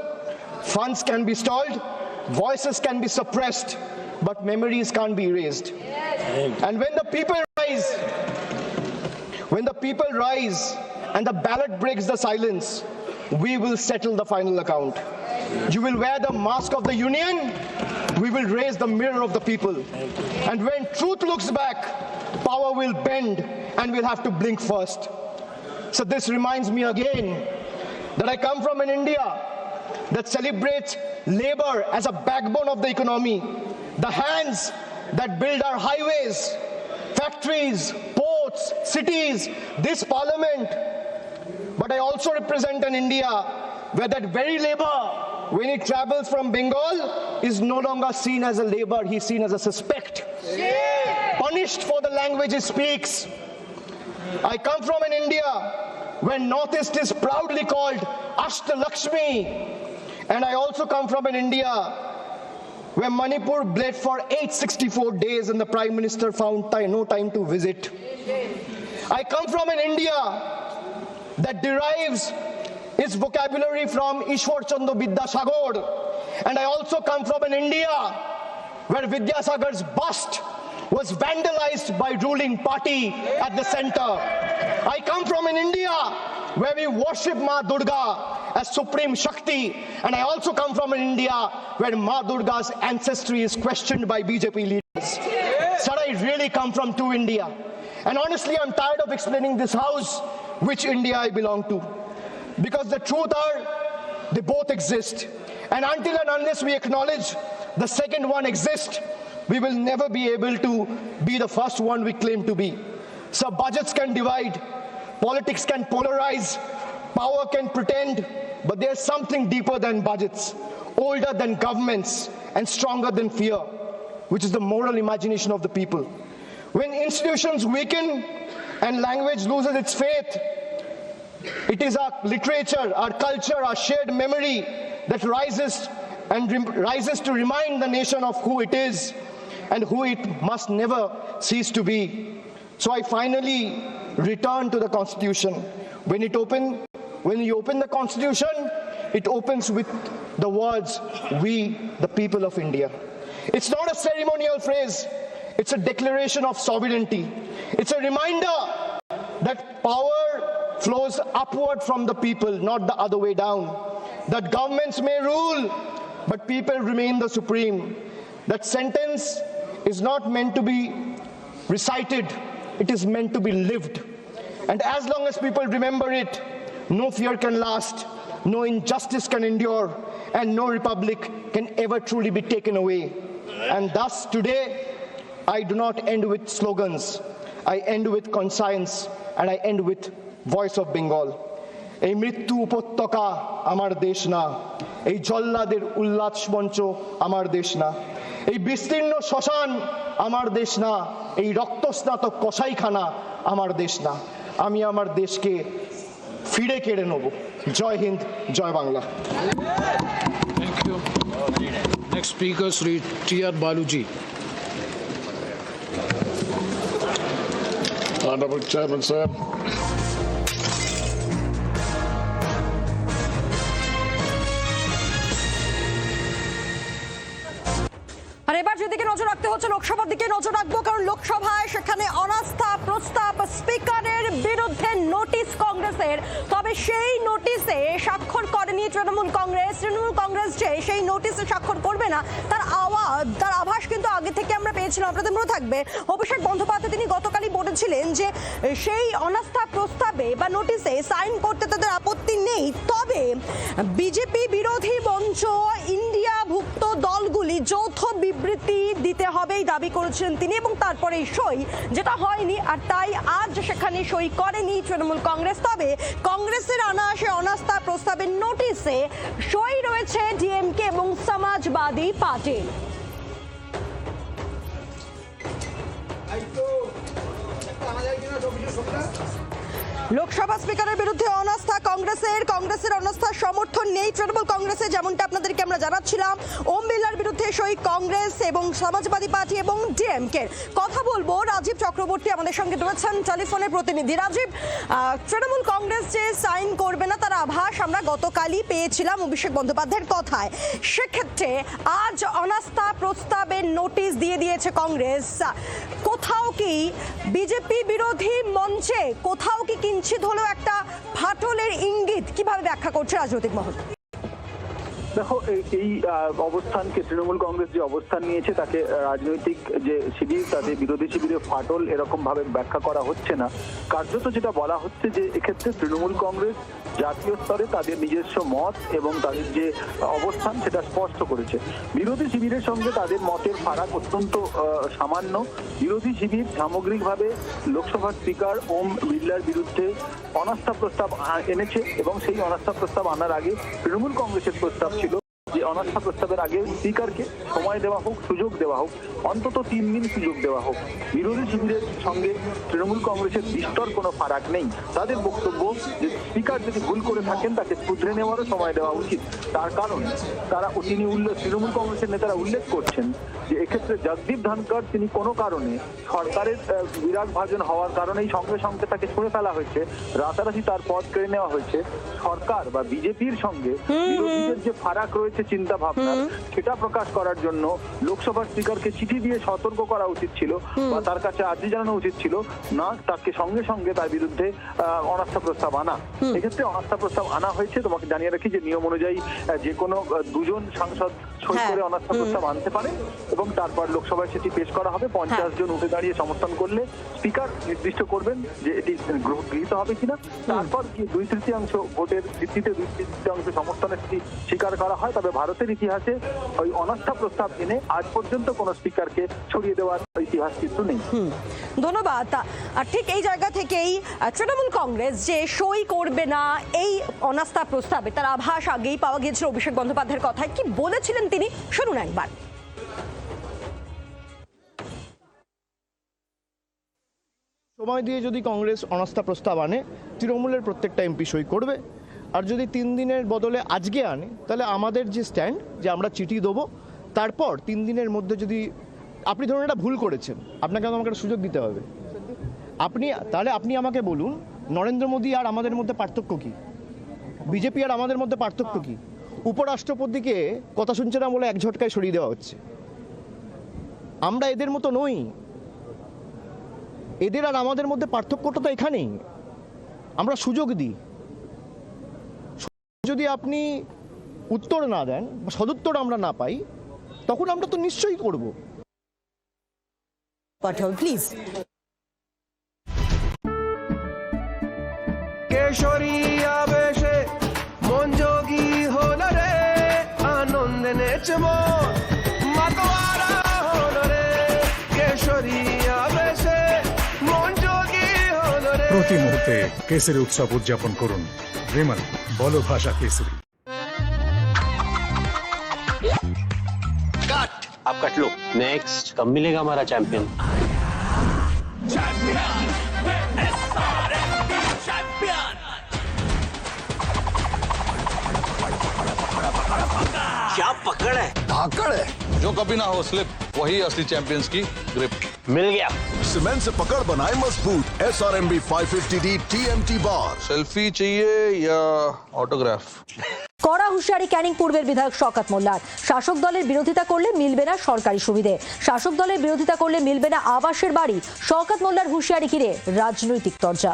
funds can be stalled, voices can be suppressed, but memories can't be erased. And when the people rise and the ballot breaks the silence, we will settle the final account. You will wear the mask of the union, we will raise the mirror of the people. And when truth looks back, power will bend and we'll have to blink first. So this reminds me again that I come from an India that celebrates labor as a backbone of the economy, the hands that build our highways, factories, ports, cities, this parliament. But I also represent an India where that very labor, when it travels from Bengal, is no longer seen as a labor, he's seen as a suspect, punished for the language he speaks. I come from an India where Northeast is proudly called Ashtalakshmi, and I also come from an India where Manipur bled for 864 days and the Prime Minister found no time to visit. I come from an India that derives its vocabulary from Ishwar Chandra Vidyasagar, and I also come from an India where Vidyasagar's bust was vandalized by ruling party at the center. I come from an India where we worship Ma Durga as supreme Shakti, and I also come from an India where Ma Durga's ancestry is questioned by BJP leaders. Sir, I really come from two India, and honestly I'm tired of explaining this house which India I belong to, because the truth are they both exist, and until and unless we acknowledge the second one exists, we will never be able to be the first one we claim to be. So budgets can divide, politics can polarize, power can pretend, but there's something deeper than budgets, older than governments, and stronger than fear, which is the moral imagination of the people. When institutions weaken and language loses its faith, it is our literature, our culture, our shared memory that rises to remind the nation of who it is and who it must never cease to be. So I finally return to the Constitution. When you open the Constitution, it opens with the words, "We, the people of India." It's not a ceremonial phrase. It's a declaration of sovereignty. It's a reminder that power flows upward from the people, not the other way down. That governments may rule, but people remain the supreme. That sentence is not meant to be recited, it is meant to be lived. And as long as people remember it, no fear can last, no injustice can endure, and no republic can ever truly be taken away. And thus today, I do not end with slogans, I end with conscience, and I end with voice of Bengal. এই মৃত্যু উপত্যকা আমার দেশ না, এই জল্লাদের উল্লাস মঞ্চ আমার দেশ না, এই বিস্তীর্ণ শ্মশান আমার দেশ না, এই রক্তস্নাত কসাইখানা আমার দেশ না। আমি আমার দেশকে ফিরে কেড়ে নেব। জয় হিন্দ, জয় Bangla. Thank you. Next Speaker Sri T.R. Baluji. Honorable Chairman, sir. আর এবার যেদিকে নজর রাখতে হচ্ছে লোকসভার দিকে নজর রাখবো, কারণ লোকসভায় সেখানে অনাস্থা প্রস্তাব স্পিকারের বিরুদ্ধে নোটিশ কংগ্রেসের। তবে সেই নোটিশে স্বাক্ষর করেনি তৃণমূল কংগ্রেস। তৃণমূল কংগ্রেস যে সেই নোটিশে স্বাক্ষর করবে না তার আভাস কিন্তু আগে থেকে আমরা পেয়েছিলাম। আপনাদের মনে থাকবে অভিষেক বন্দ্যোপাধ্যায় তিনি গতকালই বলেছিলেন যে সেই অনাস্থা প্রস্তাবে বা নোটিশে সাইন করতে তাদের আপত্তি নেই, তবে বিজেপি বিরোধী মঞ্চ ইন্ডিয়াভুক্ত দলগুলি যৌথ বিবৃতি দিতে হবেই দাবি করেছেন তিনি, এবং তারপরে সই যেটা হয়নি, আর তাই আজ সেখানে সই করেনি তৃণমূল কংগ্রেস। তবে কংগ্রেসের আনা সে অনাস্থা প্রস্তাবের নোটিশে সই রয়েছে ডিএমকে এবং সমাজবাদী পার্টি। লোকসভা স্পিকারের বিরুদ্ধে অনাস্থা কংগ্রেসের অনাস্থার সমর্থন নেই তৃণমূল কংগ্রেসে, যেমনটা আপনাদেরকে আমরা জানাচ্ছিলাম। ওম বিড়লার বিরুদ্ধে সই কংগ্রেস এবং সমাজবাদী পার্টি এবং ডিএমকে। কথা বলবো রাজীব চক্রবর্তী আমাদের সঙ্গে রয়েছেন টেলিফোনে প্রতিনিধি। রাজীব, তৃণমূল কংগ্রেস যে সাইন করবে না তার আভাস আমরা গতকালই পেয়েছিলাম অভিষেক বন্দ্যোপাধ্যায়ের কথায়, সেক্ষেত্রে আজ অনাস্থা প্রস্তাবের নোটিশ দিয়ে দিয়েছে কংগ্রেস। কোথাও কি বিজেপি বিরোধী মঞ্চে কোথাও কি কিঞ্চিত হলেও একটা ফাটলের ইঙ্গিত কিভাবে ব্যাখ্যা করছে রাজনৈতিক মহল? দেখো, এই অবস্থানকে তৃণমূল কংগ্রেস যে অবস্থান নিয়েছে তাকে রাজনৈতিক যে শিবির তাদের বিরোধী শিবিরের ফাটল এরকম ভাবে ব্যাখ্যা করা হচ্ছে না। কার্যত যেটা বলা হচ্ছে যে এক্ষেত্রে তৃণমূল কংগ্রেস জাতীয় স্তরে তাদের নিজস্ব মত এবং তাদের যে অবস্থান সেটা স্পষ্ট করেছে। বিরোধী শিবিরের সঙ্গে তাদের মতের ফারাক অত্যন্ত সামান্য। বিরোধী শিবির সামগ্রিকভাবে লোকসভার স্পিকার ওম বিড়লার বিরুদ্ধে অনাস্থা প্রস্তাব এনেছে এবং সেই অনাস্থা প্রস্তাব আনার আগে তৃণমূল কংগ্রেসের প্রস্তাব ছিল যে অনাস্থা প্রস্তাবের আগে স্পিকারকে সময় দেওয়া হোক, সুযোগ দেওয়া হোক, অন্তত 3 দিন সুযোগ দেওয়া হোক। বিরোধী শিবিরের সঙ্গে তৃণমূল কংগ্রেসের বিস্তর কোনো ফারাক নেই। তাদের বক্তব্য যে স্পিকার যদি ভুল করে থাকেন তাকে শুধরে নেওয়ারও সময় দেওয়া উচিত। তার কারণ তৃণমূল কংগ্রেসের নেতারা উল্লেখ করছেন যে এক্ষেত্রে জগদীপ ধনকর তিনি কোনো কারণে সরকারের বিরাট ভাজন হওয়ার কারণেই সঙ্গে সঙ্গে তাকে ছুঁড়ে ফেলা হয়েছে, রাতারাতি তার পদ কেড়ে নেওয়া হয়েছে। সরকার বা বিজেপির সঙ্গে বিরোধীদের যে ফারাক রয়েছে চিন্তা ভাবনা সেটা প্রকাশ করার জন্য লোকসভার স্পিকারকে চিঠি দিয়ে সতর্ক করা উচিত ছিল বা তার কাছে আর্জি জানানো উচিত ছিল না তাকে সঙ্গে সঙ্গে তার বিরুদ্ধে অনাস্থা প্রস্তাব আনা। এক্ষেত্রে অনাস্থা প্রস্তাব আনা হয়েছে। তোমাকে জানিয়ে রাখি যে নিয়ম অনুযায়ী যে কোনো 2 সাংসদ সই করে অনাস্থা প্রস্তাব আনতে পারে এবং তারপর লোকসভায় সেটি পেশ করা হবে। 50 জন উঠে দাঁড়িয়ে সমর্থন করলে স্পিকার নির্দিষ্ট করবেন যে এটি গৃহীত হবে কিনা। তারপর 2/3 ভোটের ভিত্তিতে 2/3 সমর্থনের স্বীকার করা হয়। তবে ভারতের ইতিহাসে ওই অনাস্থা প্রস্তাব এনে আজ পর্যন্ত কোন স্পিকারকে ছড়িয়ে দেওয়ার ইতিহাস কিন্তু নেই। ধন্যবাদ। আর ঠিক এই জায়গা থেকেই তৃণমূল কংগ্রেস যে সই করবে না এই অনাস্থা প্রস্তাবে তার আভাস আগেই পাওয়া গিয়েছিল অভিষেক বন্দ্যোপাধ্যায়ের কথায়। কি বলেছিলেন তিনি শুনুন একবার। সময় দিয়ে যদি কংগ্রেস অনাস্থা প্রস্তাব আনে তৃণমূলের প্রত্যেকটা এমপি সই করবে, আর যদি 3 দিনের বদলে আজকে আনে তাহলে আমাদের যে স্ট্যান্ড যে আমরা চিঠি দেবো, তারপর 3 দিনের মধ্যে যদি আপনি ধরুন এটা ভুল করেছেন আপনাকে আমাকে একটা সুযোগ দিতে হবে। আপনি আমাকে বলুন নরেন্দ্র মোদী আর আমাদের মধ্যে পার্থক্য কি, বিজেপি আর আমাদের মধ্যে পার্থক্য কি? উপরাষ্ট্রপতিকে কথা শুনছে না বলে এক ঝটকায় সরিয়ে দেওয়া হচ্ছে। আমরা এদের মতো নই। এদের আর আমাদের মধ্যে পার্থক্যটা তো এখানেই, আমরা সুযোগ দিই। যদি আপনি উত্তর না দেন বা সদুত্তর আমরা না পাই তখন আমরা তো নিশ্চয়ই করব। প্লিজ। কেশরী আবেশে মন যোগী হলো রে, আনন্দে নেচে মন মাতোয়ারা হলো রে। কেশরী আবেশে মন যোগী হলো রে। প্রতি মুহূর্তে কেসরি উৎসব উদযাপন করুন। विमल बोलो भाषा केसरी। कट आप कट लो। नेक्स्ट कब मिलेगा हमारा चैंपियन? क्या पकड़ है? धाकड़ है जो कभी ना हो स्लिप वही असली चैंपियंस की ग्रिप। मिल गया। सीमेंट से पकड़ बनाए मजबूत SRMB 550D TMT बार। सेल्फी चाहिए या ऑटोग्राफ? কড়া হুঁশিয়ারি ক্যানিং পূর্বের বিধায়ক শওকত মোল্লার। শাসক দলের বিরোধিতা করলে মিলবে না সরকারি সুবিধে, শাসক দলের বিরোধিতা করলে মিলবে না আবাসের বাড়ি। শওকত মোল্লার হুঁশিয়ারি ঘিরে রাজনৈতিক তরজা।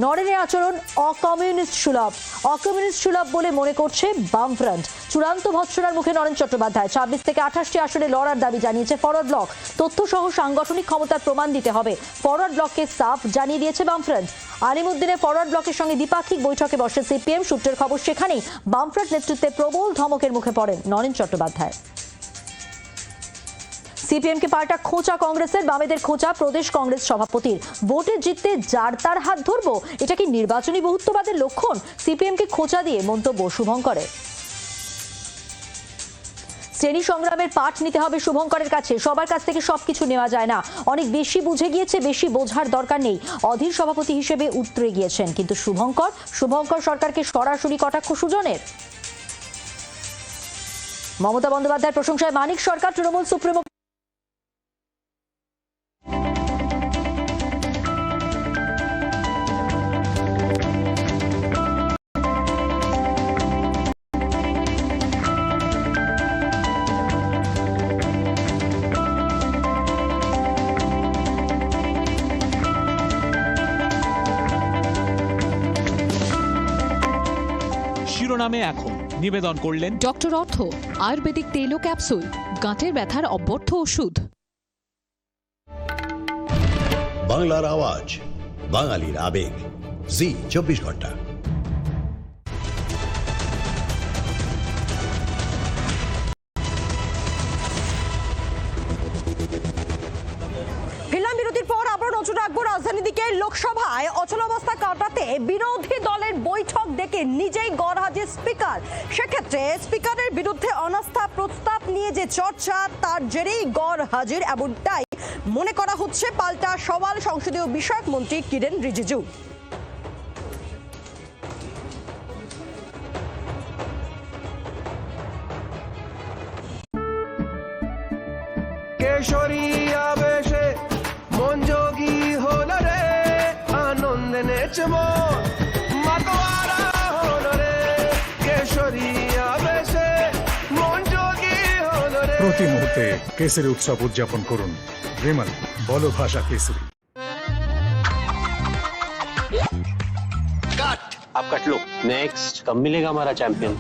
নরেনের আচরণ অকমিউনিস্ট সুলভ, অকমিউনিস্ট সুলভ বলে মনে করছে বামফ্রন্ট। চূড়ান্ত ভৎসনার মুখে নরেন চট্টোপাধ্যায়। 26 থেকে 28টি আসনে লড়ার দাবি জানিয়েছে ফরওয়ার্ড ব্লক। তথ্য সহ সাংগঠনিক ক্ষমতার প্রমাণ দিতে হবে, ফরওয়ার্ড ব্লককে সাফ জানিয়ে দিয়েছে বামফ্রন্ট। আলিমুদ্দিনের ফরওয়ার্ড ব্লকের সঙ্গে দ্বিপাক্ষিক বৈঠকে বসে সিপিএম। সূত্রের খবর, সেখানেই বামফ্রন্ট নেতৃত্বে প্রবল ধমকের মুখে পড়েন নরেন চট্টোপাধ্যায়। সিপিএমকে পাল্টা খোঁচা কংগ্রেসের। বামেদের খোঁচা প্রদেশ কংগ্রেস সভাপতির। ভোটে জিততে যার তার হাত ধরবো, এটা কি নির্বাচনী বহুত্ববাদের লক্ষণ? সিপিএমকে খোঁচা দিয়ে মন্তব্য শুভঙ্করের। শ্রেণী সংগ্রামের পাঠ নিতে হবে শুভঙ্করের কাছে। সবার কাছ থেকে সবকিছু নেওয়া যায় না, অনেক বেশি বুঝে গিয়েছে, বেশি বোঝার দরকার নেই। অধীর সভাপতি হিসেবে উতরে গিয়েছেন, কিন্তু শুভঙ্কর সরকারকে সরাসরি কটাক্ষ সুজনের। মমতা বন্দ্যোপাধ্যায়ের প্রশংসায় মানিক সরকার। তৃণমূল সুপ্রিমো শিরোনামে এখন নিবেদন করলেন ডক্টর অর্থ আয়ুর্বেদিক তেল ও ক্যাপসুল, গাঁটের ব্যথার অব্যর্থ ওষুধ। বাংলার আওয়াজ, বাঙালির আবেগ, জি 24 ঘন্টা। ফিল্ম বিরতির পর আবার নজর রাখবো রাজধানী দিকে। লোকসভায় অচলাবস্থা কাটাতে বিরোধী দলের বৈঠক ডেকে নিজেই গরহাজির স্পিকার। সেক্ষেত্রে স্পিকারের বিরুদ্ধে অনাস্থা প্রস্তাব নিয়ে যে চর্চা, তার জেরেই গরহাজির এমনটাই মনে করা হচ্ছে। পাল্টা সওয়াল সংসদীয় বিষয়ক মন্ত্রী কিরেন রিজিজু। কেশরী আবেশে মন যোগী হল রে, আনন্দে নেচে মন মাতোয়ারা হল রে। কেশরী আবেশে মন যোগী হল রে। প্রতি মুহূর্তে কেসরি উৎসব উদযাপন করুন। রেমন বলো ভাষা কেসরি। आप कट लो। नेक्स्ट कब मिलेगा हमारा चैंपियन?